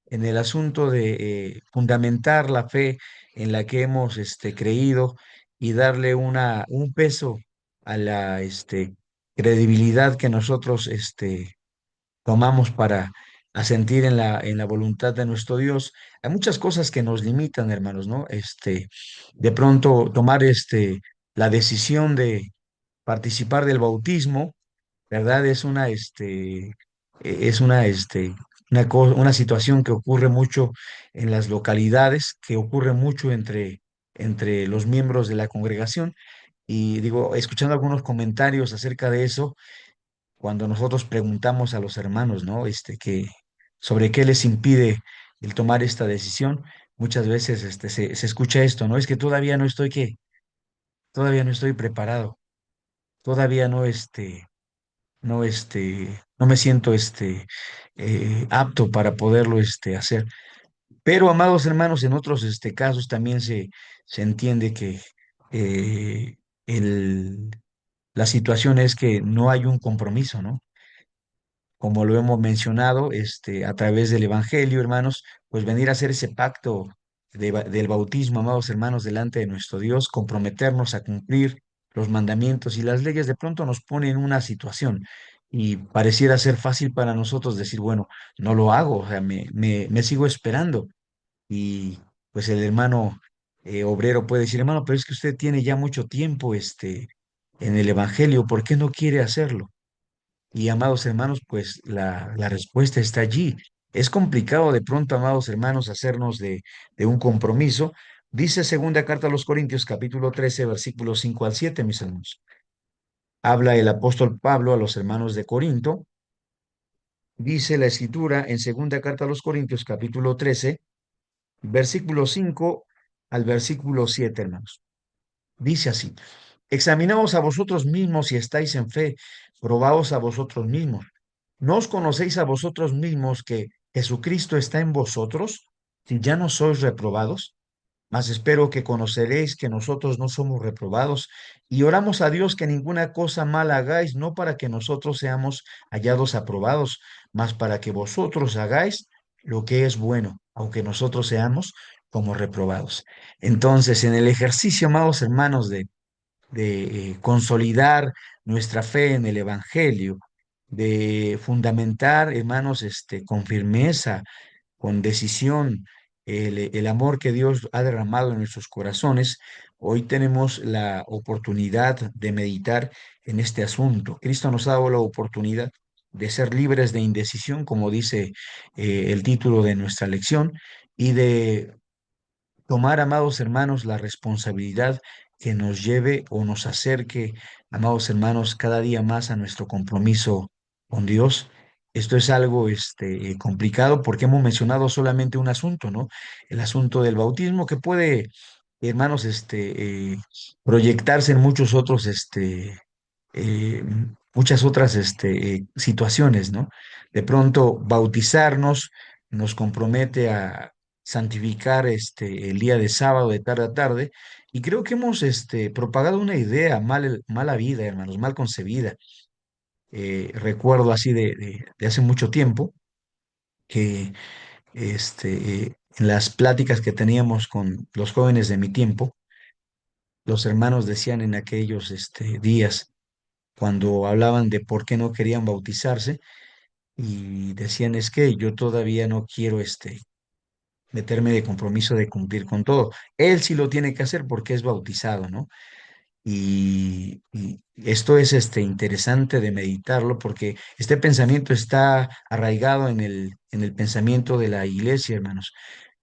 en el asunto de fundamentar la fe en la que hemos creído y darle un peso a la credibilidad que nosotros tomamos para asentir en la voluntad de nuestro Dios. Hay muchas cosas que nos limitan, hermanos, ¿no? De pronto tomar la decisión de participar del bautismo, ¿verdad? Una situación que ocurre mucho en las localidades, que ocurre mucho entre los miembros de la congregación. Y digo, escuchando algunos comentarios acerca de eso, cuando nosotros preguntamos a los hermanos, ¿no? Sobre qué les impide el tomar esta decisión, muchas veces se escucha esto, ¿no? Es que todavía no estoy, ¿qué? Todavía no estoy preparado, todavía no me siento, apto para poderlo, hacer. Pero, amados hermanos, en otros, casos también se entiende que eh, el, la situación es que no hay un compromiso, ¿no? como lo hemos mencionado, a través del Evangelio, hermanos, pues venir a hacer ese pacto del bautismo, amados hermanos, delante de nuestro Dios, comprometernos a cumplir los mandamientos y las leyes, de pronto nos pone en una situación y pareciera ser fácil para nosotros decir, bueno, no lo hago, o sea, me sigo esperando. Y pues el hermano obrero puede decir, hermano, pero es que usted tiene ya mucho tiempo, en el Evangelio, ¿por qué no quiere hacerlo? Y amados hermanos, pues la respuesta está allí. Es complicado de pronto, amados hermanos, hacernos de un compromiso. Dice segunda carta a los Corintios, capítulo 13 versículos 5 al 7, mis hermanos. Habla el apóstol Pablo a los hermanos de Corinto. Dice la escritura en segunda carta a los Corintios, capítulo 13 versículo 5 al versículo 7, hermanos. Dice así: examinaos a vosotros mismos si estáis en fe, probaos a vosotros mismos. ¿No os conocéis a vosotros mismos que Jesucristo está en vosotros, si ya no sois reprobados? Mas espero que conoceréis que nosotros no somos reprobados, y oramos a Dios que ninguna cosa mala hagáis, no para que nosotros seamos hallados aprobados, mas para que vosotros hagáis lo que es bueno, aunque nosotros seamos como reprobados. Entonces, en el ejercicio, amados hermanos, de consolidar nuestra fe en el Evangelio, de fundamentar, hermanos, con firmeza, con decisión, el amor que Dios ha derramado en nuestros corazones. Hoy tenemos la oportunidad de meditar en este asunto. Cristo nos ha dado la oportunidad de ser libres de indecisión, como dice el título de nuestra lección, y de tomar, amados hermanos, la responsabilidad que nos lleve o nos acerque, amados hermanos, cada día más a nuestro compromiso con Dios. Esto es algo complicado porque hemos mencionado solamente un asunto, ¿no? El asunto del bautismo que puede, hermanos, proyectarse en muchos otros, eh, muchas otras situaciones, ¿no? De pronto, bautizarnos nos compromete a santificar el día de sábado de tarde a tarde, y creo que hemos propagado una idea mala vida, hermanos, mal concebida. Recuerdo así de hace mucho tiempo que en las pláticas que teníamos con los jóvenes de mi tiempo, los hermanos decían en aquellos días, cuando hablaban de por qué no querían bautizarse, y decían, es que yo todavía no quiero meterme de compromiso de cumplir con todo. Él sí lo tiene que hacer porque es bautizado, ¿no? Y esto es interesante de meditarlo porque este pensamiento está arraigado en el pensamiento de la iglesia, hermanos.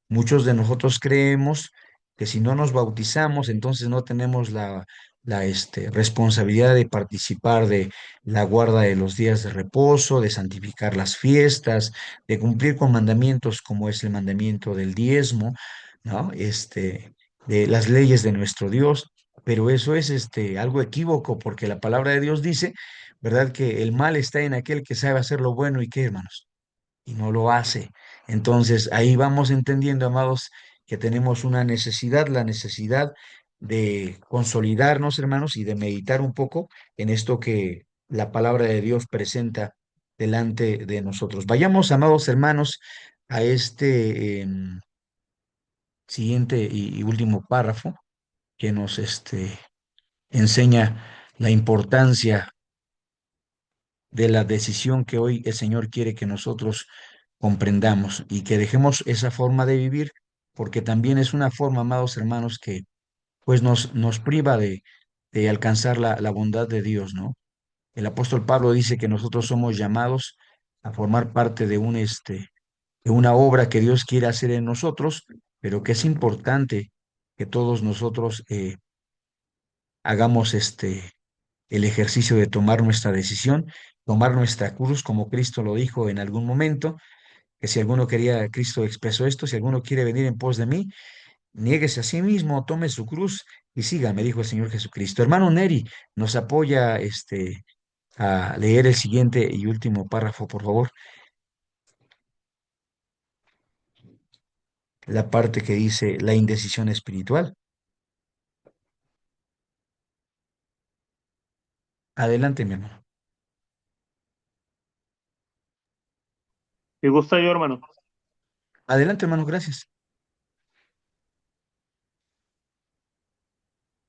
Muchos de nosotros creemos que si no nos bautizamos, entonces no tenemos la responsabilidad de participar de la guarda de los días de reposo, de santificar las fiestas, de cumplir con mandamientos como es el mandamiento del diezmo, ¿no? De las leyes de nuestro Dios. Pero eso es algo equívoco porque la palabra de Dios dice, ¿verdad? Que el mal está en aquel que sabe hacer lo bueno y qué, hermanos, y no lo hace. Entonces ahí vamos entendiendo, amados, que tenemos una necesidad, la necesidad de consolidarnos, hermanos, y de meditar un poco en esto que la palabra de Dios presenta delante de nosotros. Vayamos, amados hermanos, a siguiente y último párrafo que nos enseña la importancia de la decisión que hoy el Señor quiere que nosotros comprendamos y que dejemos esa forma de vivir, porque también es una forma, amados hermanos, que pues nos priva de alcanzar la bondad de Dios, ¿no? El apóstol Pablo dice que nosotros somos llamados a formar parte de una obra que Dios quiere hacer en nosotros, pero que es importante que todos nosotros hagamos el ejercicio de tomar nuestra decisión, tomar nuestra cruz, como Cristo lo dijo en algún momento, que si alguno quería, Cristo expresó esto, si alguno quiere venir en pos de mí, niéguese a sí mismo, tome su cruz y siga, me dijo el Señor Jesucristo. Hermano Neri, nos apoya a leer el siguiente y último párrafo, por favor, la parte que dice la indecisión espiritual. Adelante, mi hermano. Me gusta yo, hermano. Adelante, hermano, gracias.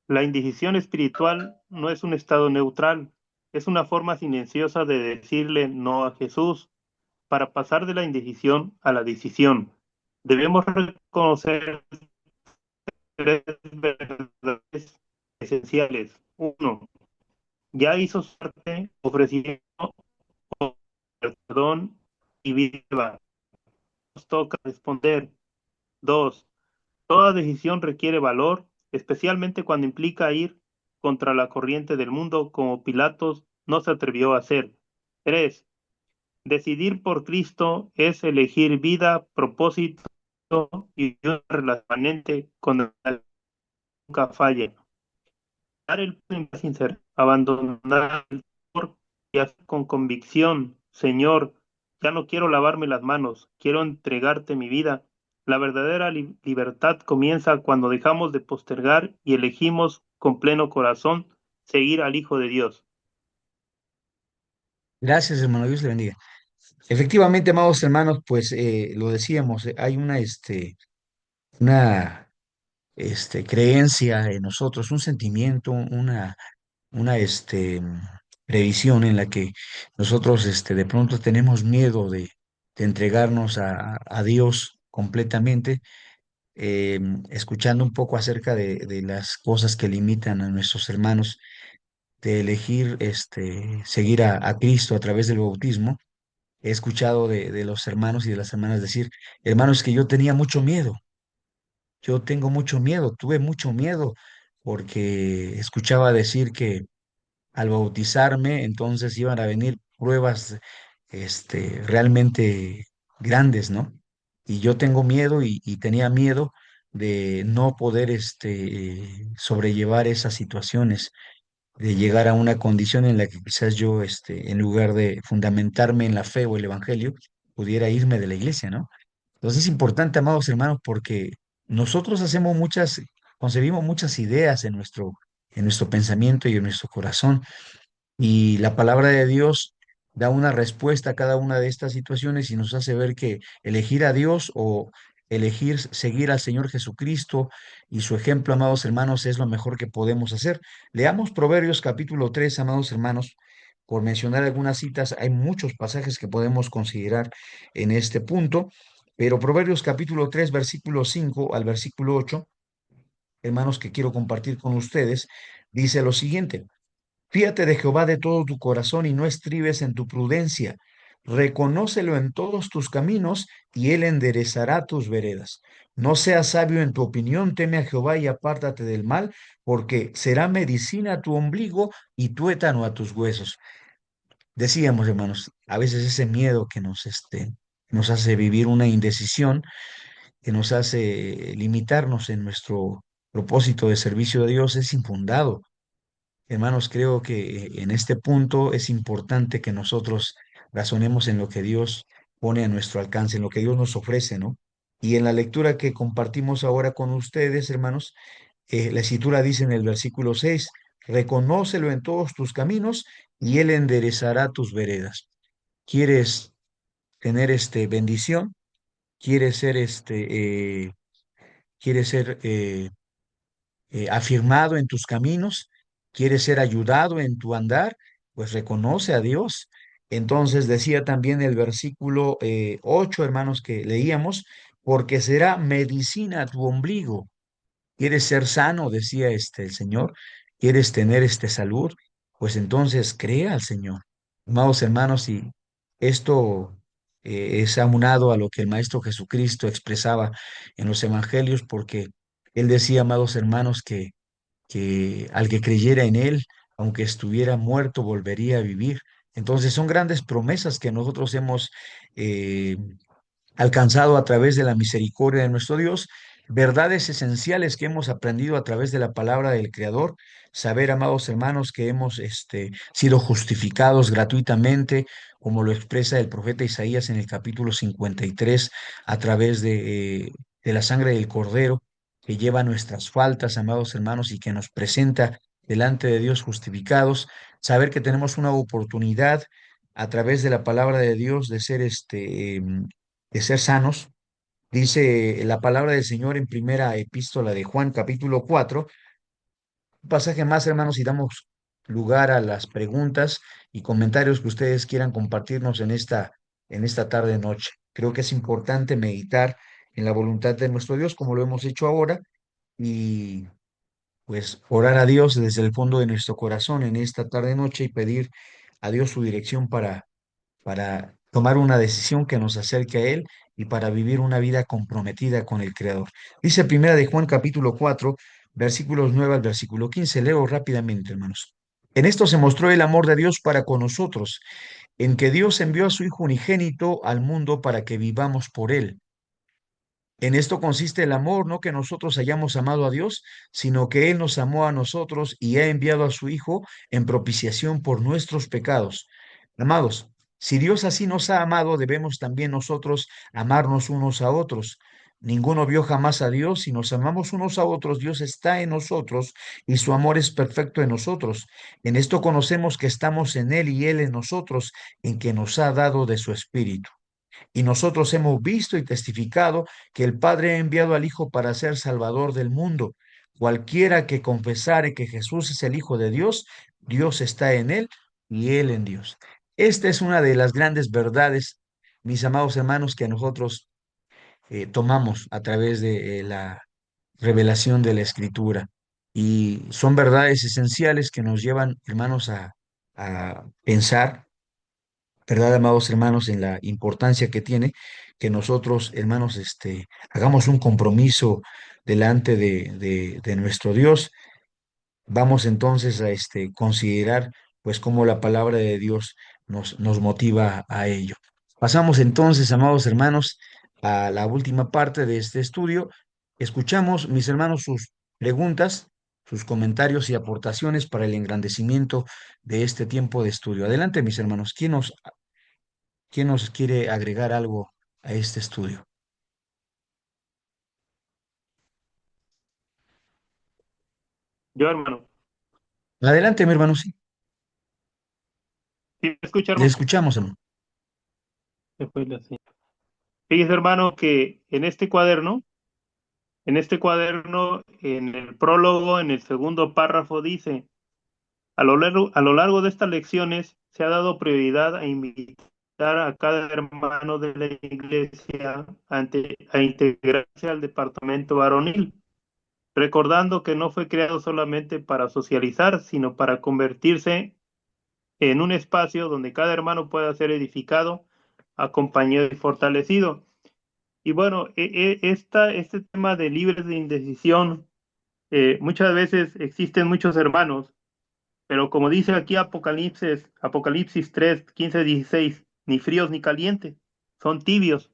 La indecisión espiritual no es un estado neutral, es una forma silenciosa de decirle no a Jesús. Para pasar de la indecisión a la decisión, debemos reconocer tres verdades esenciales. Uno, ya hizo su parte ofreciendo perdón y vida. Nos toca responder. Dos, toda decisión requiere valor, especialmente cuando implica ir contra la corriente del mundo, como Pilatos no se atrevió a hacer. Tres, decidir por Cristo es elegir vida, propósito y una relación permanente con el que nunca falla. Dar el paso sincero, abandonar el temor y hacer con convicción, Señor, ya no quiero lavarme las manos, quiero entregarte mi vida. La verdadera libertad comienza cuando dejamos de postergar y elegimos con pleno corazón seguir al Hijo de Dios. Gracias, hermano, Dios le bendiga. Efectivamente, amados hermanos, pues lo decíamos, hay una creencia en nosotros, un sentimiento, una previsión en la que nosotros de pronto tenemos miedo de entregarnos a Dios completamente, escuchando un poco acerca de las cosas que limitan a nuestros hermanos de elegir seguir a Cristo a través del bautismo. He escuchado de los hermanos y de las hermanas decir, hermanos, que yo tenía mucho miedo, yo tengo mucho miedo, tuve mucho miedo, porque escuchaba decir que al bautizarme, entonces iban a venir pruebas, realmente grandes, ¿no? Y yo tengo miedo y tenía miedo de no poder, sobrellevar esas situaciones, de llegar a una condición en la que quizás yo, en lugar de fundamentarme en la fe o el evangelio, pudiera irme de la iglesia, ¿no? Entonces es importante, amados hermanos, porque nosotros concebimos muchas ideas en nuestro pensamiento y en nuestro corazón, y la palabra de Dios da una respuesta a cada una de estas situaciones y nos hace ver que elegir a Dios o elegir seguir al Señor Jesucristo y su ejemplo, amados hermanos, es lo mejor que podemos hacer. Leamos Proverbios capítulo 3, amados hermanos. Por mencionar algunas citas, hay muchos pasajes que podemos considerar en este punto, pero Proverbios capítulo 3, versículo 5 al versículo 8, hermanos, que quiero compartir con ustedes, dice lo siguiente: Fíate de Jehová de todo tu corazón y no estribes en tu prudencia. Reconócelo en todos tus caminos y él enderezará tus veredas. No seas sabio en tu opinión, teme a Jehová y apártate del mal, porque será medicina a tu ombligo y tuétano a tus huesos. Decíamos, hermanos, a veces ese miedo que nos hace vivir una indecisión, que nos hace limitarnos en nuestro propósito de servicio a Dios, es infundado. Hermanos, creo que en este punto es importante que nosotros razonemos en lo que Dios pone a nuestro alcance, en lo que Dios nos ofrece, ¿no? Y en la lectura que compartimos ahora con ustedes, hermanos, la escritura dice en el versículo 6: reconócelo en todos tus caminos y él enderezará tus veredas. ¿Quieres tener bendición? ¿Quieres ser quieres ser afirmado en tus caminos? ¿Quieres ser ayudado en tu andar? Pues reconoce a Dios. Entonces decía también el versículo 8, hermanos, que leíamos, porque será medicina a tu ombligo. ¿Quieres ser sano? Decía el Señor. ¿Quieres tener salud? Pues entonces crea al Señor. Amados hermanos, y esto es aunado a lo que el Maestro Jesucristo expresaba en los evangelios, porque él decía, amados hermanos, que al que creyera en él, aunque estuviera muerto, volvería a vivir. Entonces son grandes promesas que nosotros hemos eh, alcanzado a través de la misericordia de nuestro Dios, verdades esenciales que hemos aprendido a través de la palabra del Creador, saber, amados hermanos, que hemos sido justificados gratuitamente, como lo expresa el profeta Isaías en el capítulo 53, a través de la sangre del Cordero, que lleva nuestras faltas, amados hermanos, y que nos presenta delante de Dios justificados, saber que tenemos una oportunidad a través de la palabra de Dios de ser sanos. Dice la palabra del Señor en primera epístola de Juan, capítulo 4, un pasaje más, hermanos, y damos lugar a las preguntas y comentarios que ustedes quieran compartirnos en esta tarde noche. Creo que es importante meditar en la voluntad de nuestro Dios, como lo hemos hecho ahora, y pues orar a Dios desde el fondo de nuestro corazón en esta tarde noche y pedir a Dios su dirección para tomar una decisión que nos acerque a Él y para vivir una vida comprometida con el Creador. Dice primera de Juan capítulo 4, versículos 9 al versículo 15. Leo rápidamente, hermanos. En esto se mostró el amor de Dios para con nosotros, en que Dios envió a su Hijo unigénito al mundo para que vivamos por Él. En esto consiste el amor, no que nosotros hayamos amado a Dios, sino que Él nos amó a nosotros y ha enviado a su Hijo en propiciación por nuestros pecados. Amados, si Dios así nos ha amado, debemos también nosotros amarnos unos a otros. Ninguno vio jamás a Dios. Si nos amamos unos a otros, Dios está en nosotros y su amor es perfecto en nosotros. En esto conocemos que estamos en Él y Él en nosotros, en que nos ha dado de su Espíritu. Y nosotros hemos visto y testificado que el Padre ha enviado al Hijo para ser Salvador del mundo. Cualquiera que confesare que Jesús es el Hijo de Dios, Dios está en él y él en Dios. Esta es una de las grandes verdades, mis amados hermanos, que nosotros tomamos a través de la revelación de la Escritura. Y son verdades esenciales que nos llevan, hermanos, a pensar, ¿verdad, amados hermanos, en la importancia que tiene que nosotros, hermanos, hagamos un compromiso delante de nuestro Dios? Vamos entonces a considerar, pues, cómo la palabra de Dios nos motiva a ello. Pasamos entonces, amados hermanos, a la última parte de este estudio. Escuchamos, mis hermanos, sus preguntas, sus comentarios y aportaciones para el engrandecimiento de este tiempo de estudio. Adelante, mis hermanos. ¿Quién nos quiere agregar algo a este estudio? Yo, hermano. Adelante, mi hermano, sí. ¿Sí me escucha, Le hermano? escuchamos, hermano. Se fue la señal. Fíjese, hermano, que en el prólogo, en el segundo párrafo, dice: a lo largo de estas lecciones se ha dado prioridad a invitar a cada hermano de la iglesia a integrarse al departamento varonil, recordando que no fue creado solamente para socializar, sino para convertirse en un espacio donde cada hermano pueda ser edificado, acompañado y fortalecido. Y bueno, este tema de libres de indecisión, muchas veces existen muchos hermanos, pero como dice aquí Apocalipsis 3, 15, 16, ni fríos ni calientes, son tibios.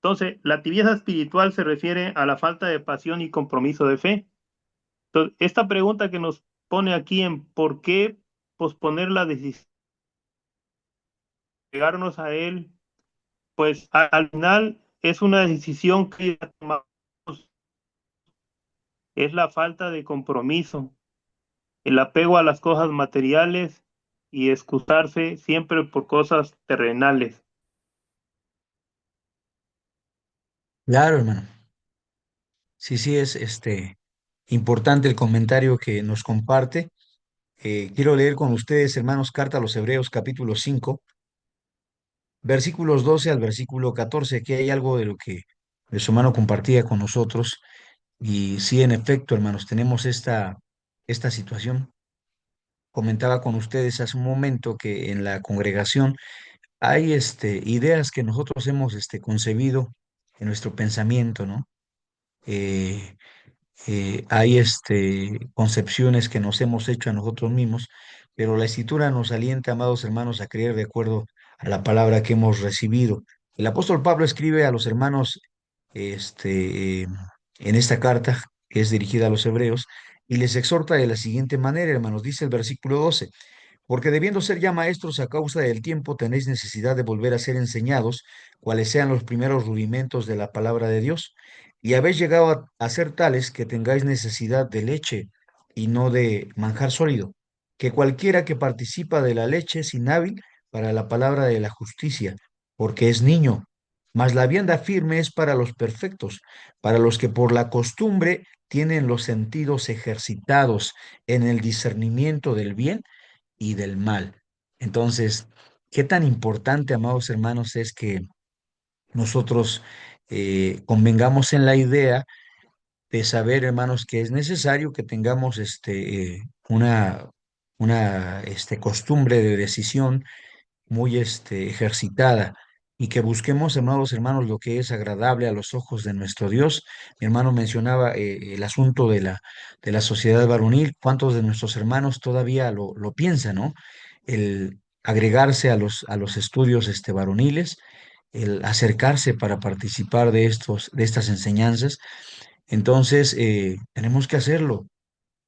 Entonces, la tibieza espiritual se refiere a la falta de pasión y compromiso de fe. Entonces, esta pregunta que nos pone aquí en por qué posponer la decisión de llegarnos a Él, pues al final es una decisión que tomamos, es la falta de compromiso, el apego a las cosas materiales y excusarse siempre por cosas terrenales. Claro, hermano. Sí, sí, es importante el comentario que nos comparte. Quiero leer con ustedes, hermanos, carta a los Hebreos, capítulo 5, versículos 12 al versículo 14. Aquí hay algo de lo que su hermano compartía con nosotros. Y sí, en efecto, hermanos, tenemos esta situación. Comentaba con ustedes hace un momento que en la congregación hay ideas que nosotros hemos concebido en nuestro pensamiento, ¿no? Eh, hay concepciones que nos hemos hecho a nosotros mismos, pero la Escritura nos alienta, amados hermanos, a creer de acuerdo a la palabra que hemos recibido. El apóstol Pablo escribe a los hermanos este, en esta carta que es dirigida a los hebreos y les exhorta de la siguiente manera, hermanos, dice el versículo 12: porque debiendo ser ya maestros a causa del tiempo, tenéis necesidad de volver a ser enseñados cuáles sean los primeros rudimentos de la palabra de Dios. Y habéis llegado a ser tales que tengáis necesidad de leche y no de manjar sólido, que cualquiera que participa de la leche sin hábil para la palabra de la justicia, porque es niño. Mas la vianda firme es para los perfectos, para los que por la costumbre tienen los sentidos ejercitados en el discernimiento del bien y del mal. Entonces, qué tan importante, amados hermanos, es que nosotros convengamos en la idea de saber, hermanos, que es necesario que tengamos una costumbre de decisión muy ejercitada y que busquemos, amados hermanos, lo que es agradable a los ojos de nuestro Dios. Mi hermano mencionaba el asunto de la sociedad varonil. ¿Cuántos de nuestros hermanos todavía lo piensan, no? El agregarse a los estudios varoniles, el acercarse para participar de estas enseñanzas. Entonces, tenemos que hacerlo.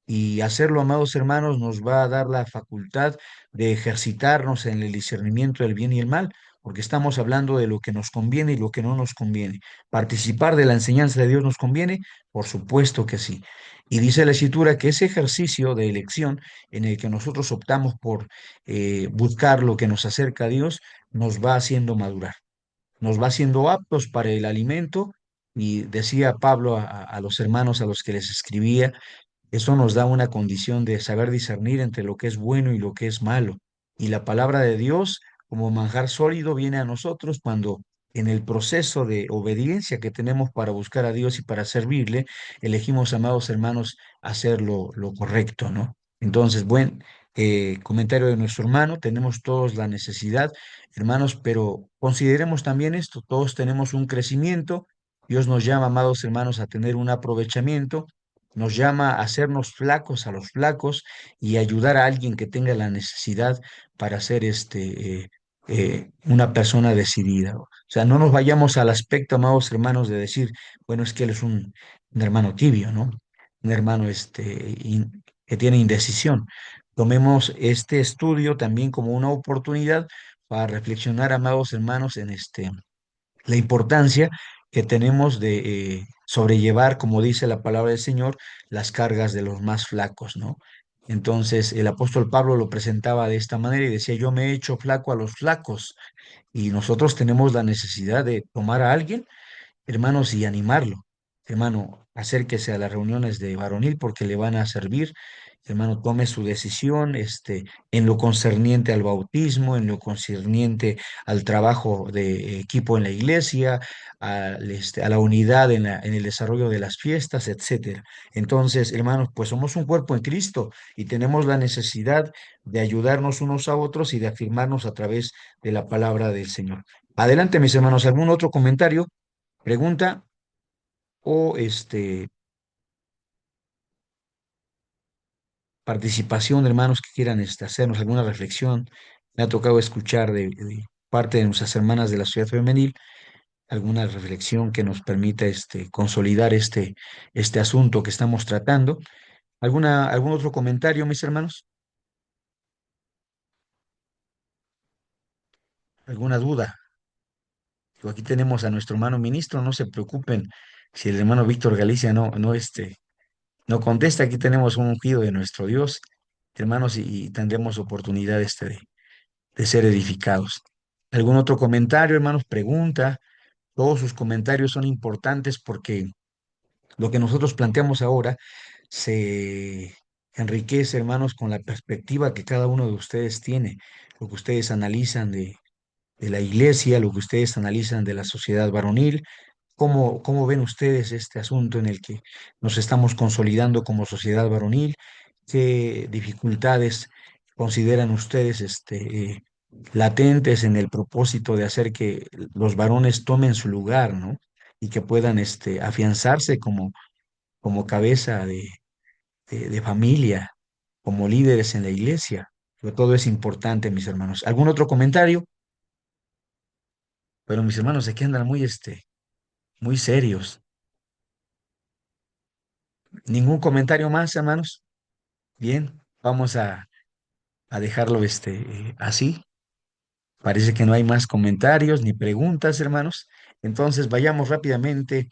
Y hacerlo, amados hermanos, nos va a dar la facultad de ejercitarnos en el discernimiento del bien y el mal, porque estamos hablando de lo que nos conviene y lo que no nos conviene. ¿Participar de la enseñanza de Dios nos conviene? Por supuesto que sí. Y dice la Escritura que ese ejercicio de elección en el que nosotros optamos por buscar lo que nos acerca a Dios, nos va haciendo madurar, nos va haciendo aptos para el alimento. Y decía Pablo a los hermanos a los que les escribía, eso nos da una condición de saber discernir entre lo que es bueno y lo que es malo. Y la palabra de Dios, como manjar sólido, viene a nosotros cuando en el proceso de obediencia que tenemos para buscar a Dios y para servirle, elegimos, amados hermanos, hacer lo correcto, ¿no? Entonces, buen comentario de nuestro hermano, tenemos todos la necesidad, hermanos, pero consideremos también esto, todos tenemos un crecimiento. Dios nos llama, amados hermanos, a tener un aprovechamiento, nos llama a hacernos flacos a los flacos y ayudar a alguien que tenga la necesidad para ser una persona decidida. O sea, no nos vayamos al aspecto, amados hermanos, de decir, bueno, es que él es un hermano tibio, ¿no? Un hermano que tiene indecisión. Tomemos este estudio también como una oportunidad para reflexionar, amados hermanos, en la importancia que tenemos de sobrellevar, como dice la palabra del Señor, las cargas de los más flacos, ¿no? Entonces el apóstol Pablo lo presentaba de esta manera y decía, yo me he hecho flaco a los flacos, y nosotros tenemos la necesidad de tomar a alguien, hermanos, y animarlo. Hermano, acérquese a las reuniones de varonil porque le van a servir. Hermano, tome su decisión, en lo concerniente al bautismo, en lo concerniente al trabajo de equipo en la iglesia, a la unidad en el desarrollo de las fiestas, etcétera. Entonces, hermanos, pues somos un cuerpo en Cristo y tenemos la necesidad de ayudarnos unos a otros y de afirmarnos a través de la palabra del Señor. Adelante, mis hermanos, ¿algún otro comentario, pregunta o participación de hermanos que quieran hacernos alguna reflexión? Me ha tocado escuchar de parte de nuestras hermanas de la sociedad femenil alguna reflexión que nos permita consolidar este asunto que estamos tratando. ¿Algún otro comentario, mis hermanos? ¿Alguna duda? Digo, aquí tenemos a nuestro hermano ministro, no se preocupen si el hermano Víctor Galicia no contesta. Aquí tenemos un ungido de nuestro Dios, hermanos, y tendremos oportunidad de ser edificados. ¿Algún otro comentario, hermanos? Pregunta. Todos sus comentarios son importantes porque lo que nosotros planteamos ahora se enriquece, hermanos, con la perspectiva que cada uno de ustedes tiene, lo que ustedes analizan de la iglesia, lo que ustedes analizan de la sociedad varonil. ¿Cómo ven ustedes este asunto en el que nos estamos consolidando como sociedad varonil? ¿Qué dificultades consideran ustedes latentes en el propósito de hacer que los varones tomen su lugar, ¿no? Y que puedan afianzarse como cabeza de familia, como líderes en la iglesia? Pero todo es importante, mis hermanos. ¿Algún otro comentario? Pero mis hermanos aquí andan muy serios. ¿Ningún comentario más, hermanos? Bien, vamos a dejarlo así. Parece que no hay más comentarios ni preguntas, hermanos. Entonces vayamos rápidamente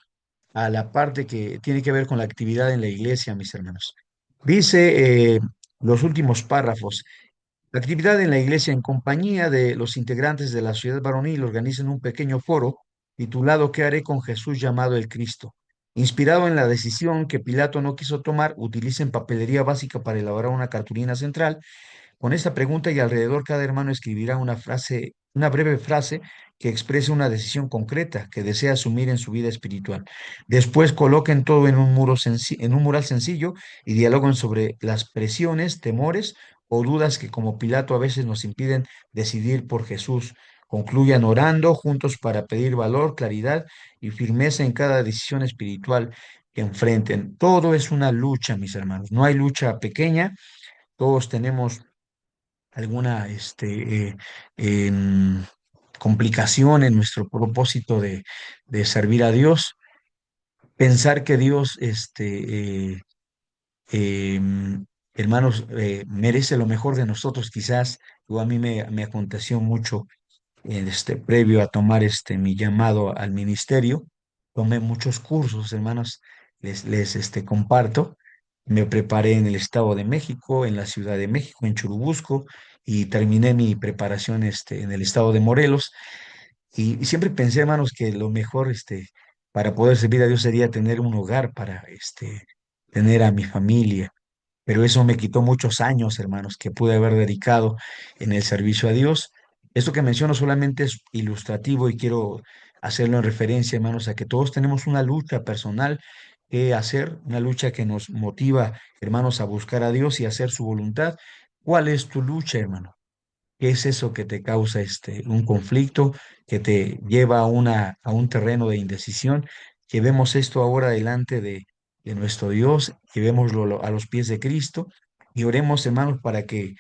a la parte que tiene que ver con la actividad en la iglesia, mis hermanos. Dice los últimos párrafos. La actividad en la iglesia en compañía de los integrantes de la ciudad varonil organizan un pequeño foro titulado ¿Qué haré con Jesús llamado el Cristo? Inspirado en la decisión que Pilato no quiso tomar, utilicen papelería básica para elaborar una cartulina central con esta pregunta y alrededor cada hermano escribirá una frase, una breve frase que exprese una decisión concreta que desea asumir en su vida espiritual. Después coloquen todo en un en un mural sencillo y dialoguen sobre las presiones, temores o dudas que como Pilato a veces nos impiden decidir por Jesús. Concluyan orando juntos para pedir valor, claridad y firmeza en cada decisión espiritual que enfrenten. Todo es una lucha, mis hermanos. No hay lucha pequeña. Todos tenemos alguna complicación en nuestro propósito de servir a Dios, pensar que Dios, hermanos, merece lo mejor de nosotros, quizás, o a mí me aconteció mucho previo a tomar mi llamado al ministerio, tomé muchos cursos, hermanos, les comparto. Me preparé en el Estado de México, en la Ciudad de México, en Churubusco, y terminé mi preparación en el Estado de Morelos. Y siempre pensé, hermanos, que lo mejor para poder servir a Dios sería tener un hogar para tener a mi familia, pero eso me quitó muchos años, hermanos, que pude haber dedicado en el servicio a Dios. Esto que menciono solamente es ilustrativo y quiero hacerlo en referencia, hermanos, a que todos tenemos una lucha personal que hacer, una lucha que nos motiva, hermanos, a buscar a Dios y hacer su voluntad. ¿Cuál es tu lucha, hermano? ¿Qué es eso que te causa un conflicto, que te lleva a un terreno de indecisión? Llevemos esto ahora delante de nuestro Dios, llevémoslo a los pies de Cristo y oremos, hermanos, para que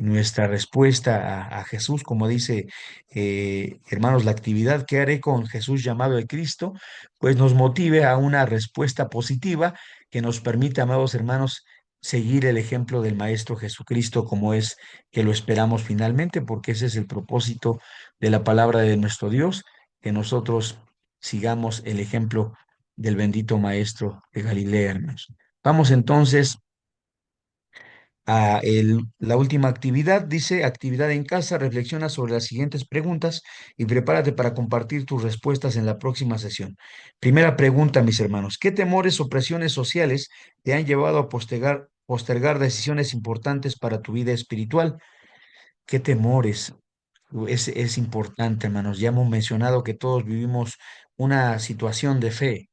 nuestra respuesta a Jesús, como dice, hermanos, la actividad que haré con Jesús llamado el Cristo, pues nos motive a una respuesta positiva que nos permita, amados hermanos, seguir el ejemplo del Maestro Jesucristo como es que lo esperamos finalmente, porque ese es el propósito de la palabra de nuestro Dios, que nosotros sigamos el ejemplo del bendito Maestro de Galilea, hermanos. Vamos entonces a la última actividad. Dice, actividad en casa, reflexiona sobre las siguientes preguntas y prepárate para compartir tus respuestas en la próxima sesión. Primera pregunta, mis hermanos, ¿qué temores o presiones sociales te han llevado a postergar decisiones importantes para tu vida espiritual? ¿Qué temores? Es importante, hermanos. Ya hemos mencionado que todos vivimos una situación de fe.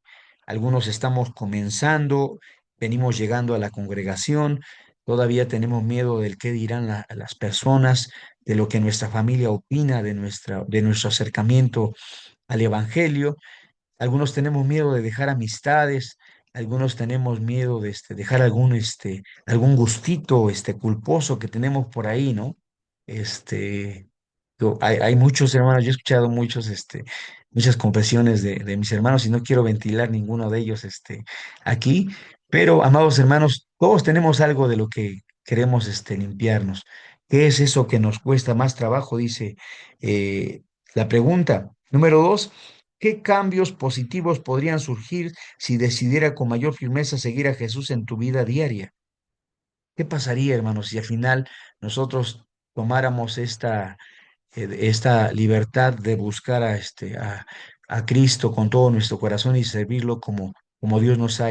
Algunos estamos comenzando, venimos llegando a la congregación, todavía tenemos miedo del qué dirán las personas, de lo que nuestra familia opina de nuestro acercamiento al Evangelio. Algunos tenemos miedo de dejar amistades, algunos tenemos miedo de dejar algún gustito culposo que tenemos por ahí, ¿no? Este, hay muchos hermanos, yo he escuchado muchas confesiones de mis hermanos y no quiero ventilar ninguno de ellos aquí, pero amados hermanos, todos tenemos algo de lo que queremos limpiarnos. ¿Qué es eso que nos cuesta más trabajo? Dice la pregunta. Número dos, ¿qué cambios positivos podrían surgir si decidiera con mayor firmeza seguir a Jesús en tu vida diaria? ¿Qué pasaría, hermanos, si al final nosotros tomáramos esta libertad de buscar a Cristo con todo nuestro corazón y servirlo como Dios nos ha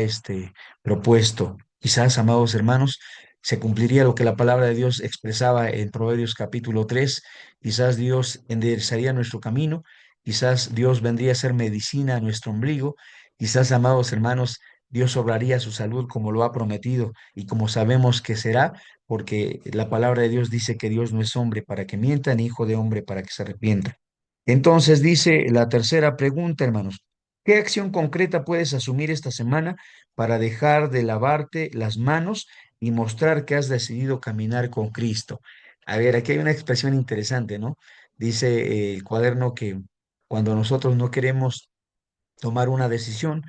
propuesto? Quizás, amados hermanos, se cumpliría lo que la palabra de Dios expresaba en Proverbios capítulo 3. Quizás Dios enderezaría nuestro camino, quizás Dios vendría a ser medicina a nuestro ombligo, quizás, amados hermanos, Dios obraría su salud como lo ha prometido y como sabemos que será, porque la palabra de Dios dice que Dios no es hombre para que mienta, ni hijo de hombre para que se arrepienta. Entonces dice la tercera pregunta, hermanos, ¿qué acción concreta puedes asumir esta semana para dejar de lavarte las manos y mostrar que has decidido caminar con Cristo? A ver, aquí hay una expresión interesante, ¿no? Dice el cuaderno que cuando nosotros no queremos tomar una decisión,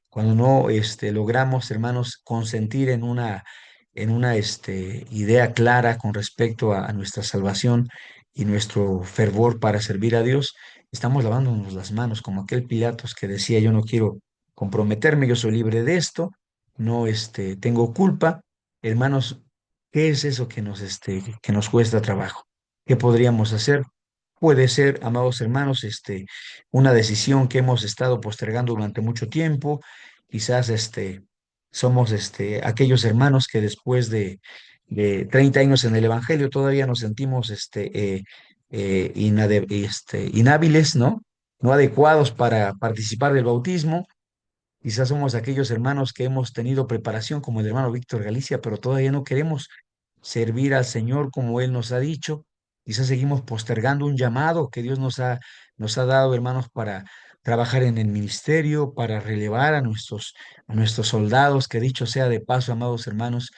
cuando no logramos, hermanos, consentir en una idea clara con respecto a nuestra salvación y nuestro fervor para servir a Dios, estamos lavándonos las manos como aquel Pilatos que decía, yo no quiero comprometerme, yo soy libre de esto, no tengo culpa. Hermanos, ¿Qué es eso que nos cuesta trabajo? ¿Qué podríamos hacer? Puede ser, amados hermanos, una decisión que hemos estado postergando durante mucho tiempo. Quizás somos aquellos hermanos que después de 30 años en el Evangelio todavía nos sentimos inhábiles, ¿no? No adecuados para participar del bautismo. Quizás somos aquellos hermanos que hemos tenido preparación como el hermano Víctor Galicia, pero todavía no queremos servir al Señor como Él nos ha dicho. Quizás seguimos postergando un llamado que Dios nos ha dado, hermanos, para trabajar en el ministerio, para relevar a nuestros soldados, que dicho sea de paso, amados hermanos,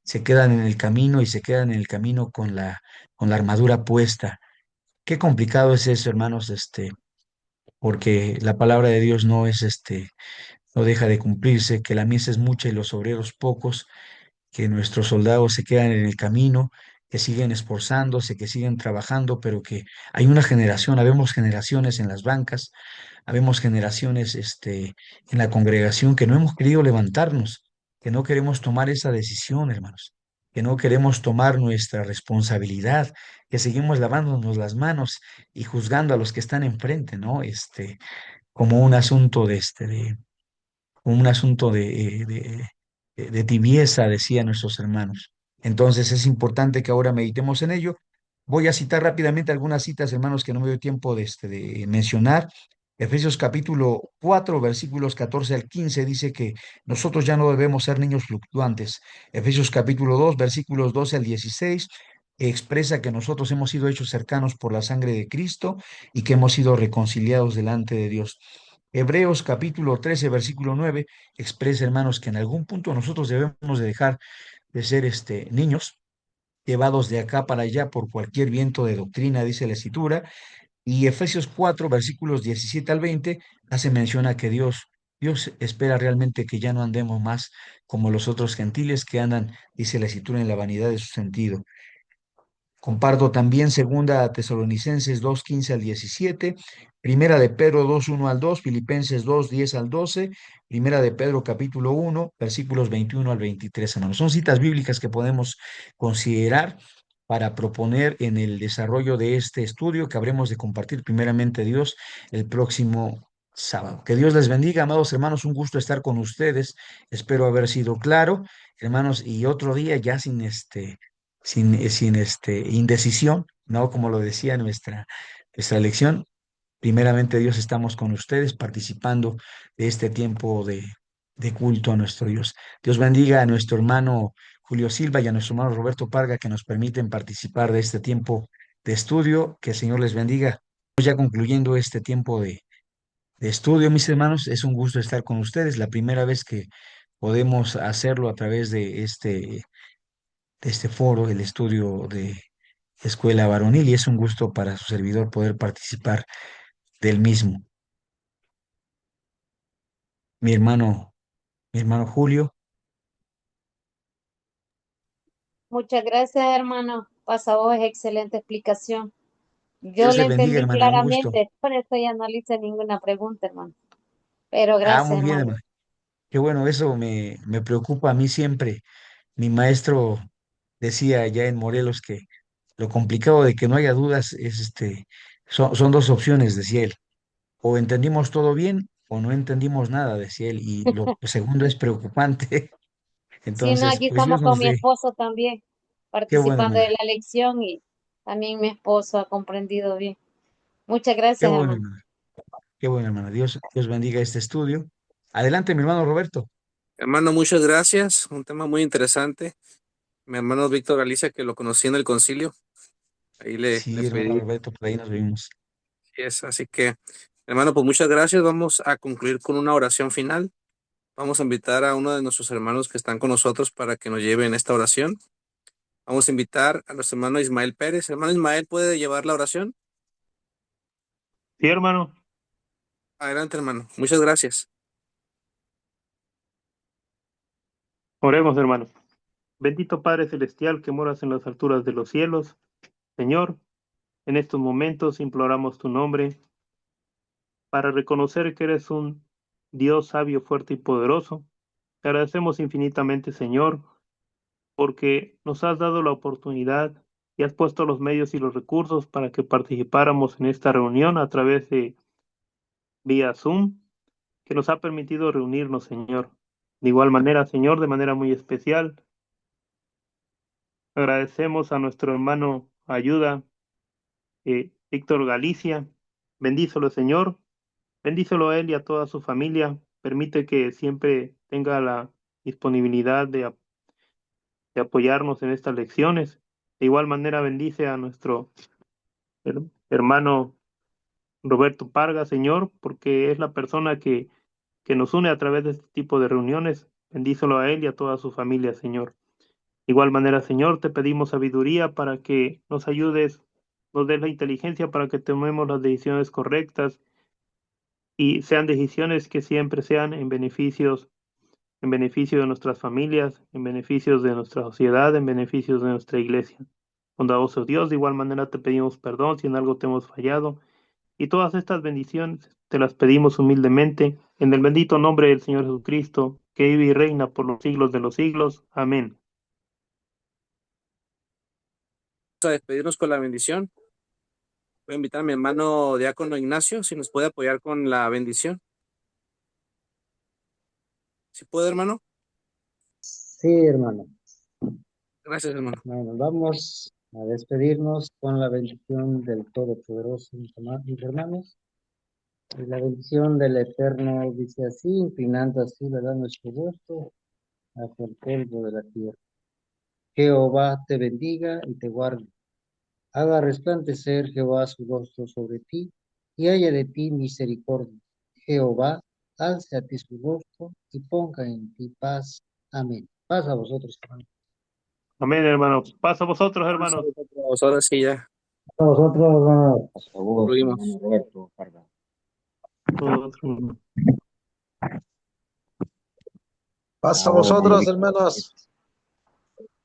se quedan en el camino y se quedan en el camino con la armadura puesta. Qué complicado es eso, hermanos, porque la palabra de Dios no es no deja de cumplirse, que la mies es mucha y los obreros pocos, que nuestros soldados se quedan en el camino, que siguen esforzándose, que siguen trabajando, pero que hay una generación, habemos generaciones en las bancas, habemos generaciones en la congregación que no hemos querido levantarnos, que no queremos tomar esa decisión, hermanos, que no queremos tomar nuestra responsabilidad, que seguimos lavándonos las manos y juzgando a los que están enfrente, ¿no? Como un asunto un asunto de tibieza, decían nuestros hermanos. Entonces es importante que ahora meditemos en ello. Voy a citar rápidamente algunas citas, hermanos, que no me dio tiempo de mencionar. Efesios capítulo 4 versículos 14 al 15 dice que nosotros ya no debemos ser niños fluctuantes. Efesios capítulo 2 versículos 12 al 16 expresa que nosotros hemos sido hechos cercanos por la sangre de Cristo y que hemos sido reconciliados delante de Dios. Hebreos capítulo 13, versículo 9 expresa, hermanos, que en algún punto nosotros debemos de dejar de ser niños, llevados de acá para allá por cualquier viento de doctrina, dice la Escritura. Y Efesios 4, versículos 17 al 20 hace mención a que Dios espera realmente que ya no andemos más como los otros gentiles que andan, dice la Escritura, en la vanidad de su sentido. Comparto también segunda Tesalonicenses 2:15 al 17, primera de Pedro 2:1 al 2, Filipenses 2:10 al 12, primera de Pedro capítulo 1, versículos 21 al 23, hermanos. Son citas bíblicas que podemos considerar para proponer en el desarrollo de este estudio que habremos de compartir primeramente Dios el próximo sábado. Que Dios les bendiga, amados hermanos, un gusto estar con ustedes. Espero haber sido claro, hermanos, y otro día ya sin indecisión, ¿no? Como lo decía nuestra lección. Primeramente, Dios, estamos con ustedes participando de este tiempo de culto a nuestro Dios. Dios bendiga a nuestro hermano Julio Silva y a nuestro hermano Roberto Parga que nos permiten participar de este tiempo de estudio. Que el Señor les bendiga. Ya concluyendo este tiempo de estudio, mis hermanos, es un gusto estar con ustedes. La primera vez que podemos hacerlo a través de este foro, el estudio de Escuela Varonil, y es un gusto para su servidor poder participar del mismo. Mi hermano, mi hermano Julio, Muchas gracias, hermano. Pasó excelente explicación. Yo Dios le le bendiga, entendí hermana, un gusto. claramente, por eso ya no le hice ninguna pregunta, hermano. Pero Ah, gracias, muy bien, hermano. hermano. Qué bueno, eso me preocupa a mí siempre. Mi maestro decía allá en Morelos que lo complicado de que no haya dudas es son dos opciones, decía él. O entendimos todo bien o no entendimos nada, decía él. Y lo segundo es preocupante. Sí, no, Entonces, aquí pues Dios estamos con nos mi dé. esposo también, Qué bueno, participando de hermana. la lección y también mi esposo ha comprendido bien. Muchas Qué gracias, bueno, hermano. hermana. Qué bueno, hermana. Dios bendiga este estudio. Adelante, mi hermano Roberto. Hermano, muchas gracias. Un tema muy interesante. Mi hermano Víctor Galicia, que lo conocí en el concilio, ahí le Sí, hermano pedí. Roberto, por ahí nos vimos. Así que, hermano, pues muchas gracias. Vamos a concluir con una oración final. Vamos a invitar a uno de nuestros hermanos que están con nosotros para que nos lleve en esta oración. Vamos a invitar a nuestro hermano Ismael Pérez. Hermano Ismael, ¿puede llevar la oración? Sí, hermano. Adelante, hermano. Muchas gracias. Oremos, hermano. Bendito Padre Celestial que moras en las alturas de los cielos. Señor, en estos momentos imploramos tu nombre para reconocer que eres un Dios sabio, fuerte y poderoso. Te agradecemos infinitamente, Señor, porque nos has dado la oportunidad y has puesto los medios y los recursos para que participáramos en esta reunión a través de vía Zoom, que nos ha permitido reunirnos, Señor. De igual manera, Señor, de manera muy especial, agradecemos a nuestro hermano Ayuda, Víctor Galicia. Bendícelo, Señor. Bendícelo a él y a toda su familia. Permite que siempre tenga la disponibilidad de apoyarnos en estas lecciones. De igual manera, bendice a nuestro hermano Roberto Parga, Señor, porque es la persona que nos une a través de este tipo de reuniones. Bendícelo a él y a toda su familia, Señor. De igual manera, Señor, te pedimos sabiduría para que nos ayudes, nos des la inteligencia para que tomemos las decisiones correctas y sean decisiones que siempre sean en beneficio de nuestras familias, en beneficios de nuestra sociedad, en beneficios de nuestra iglesia. Bondadoso Dios, de igual manera te pedimos perdón si en algo te hemos fallado y todas estas bendiciones te las pedimos humildemente en el bendito nombre del Señor Jesucristo, que vive y reina por los siglos de los siglos. Amén. Vamos a despedirnos con la bendición. Voy a invitar a mi hermano diácono Ignacio, si nos puede apoyar con la bendición. ¿Sí puede, hermano? Sí, hermano. Gracias, hermano. Bueno, vamos a despedirnos con la bendición del Todopoderoso, mis hermanos. Y la bendición del Eterno dice así, inclinando así, ¿verdad?, nuestro rostro hacia el polvo de la tierra. Jehová te bendiga y te guarde. Haga resplandecer Jehová su rostro sobre ti y haya de ti misericordia. Jehová alce a ti su rostro y ponga en ti paz. Amén. Paz a vosotros, hermanos. Amén, hermanos. Paz a vosotros, hermanos. Ahora sí ya A vosotros, hermanos. Hasta vos, concluimos. hermano Roberto Parga. Nosotros. Paz a Ahora, hermano vosotros, Víctor. hermanos.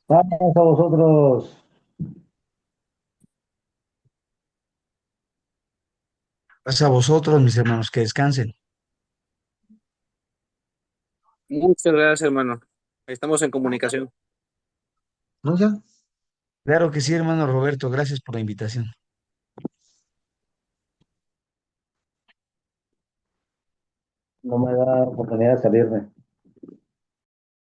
Paz a vosotros. Paz a vosotros, mis hermanos, que descansen. Muchas gracias, hermano. Ahí estamos en comunicación. ¿No ya? Claro que sí, hermano Roberto, gracias por la invitación. No me da oportunidad de salirme.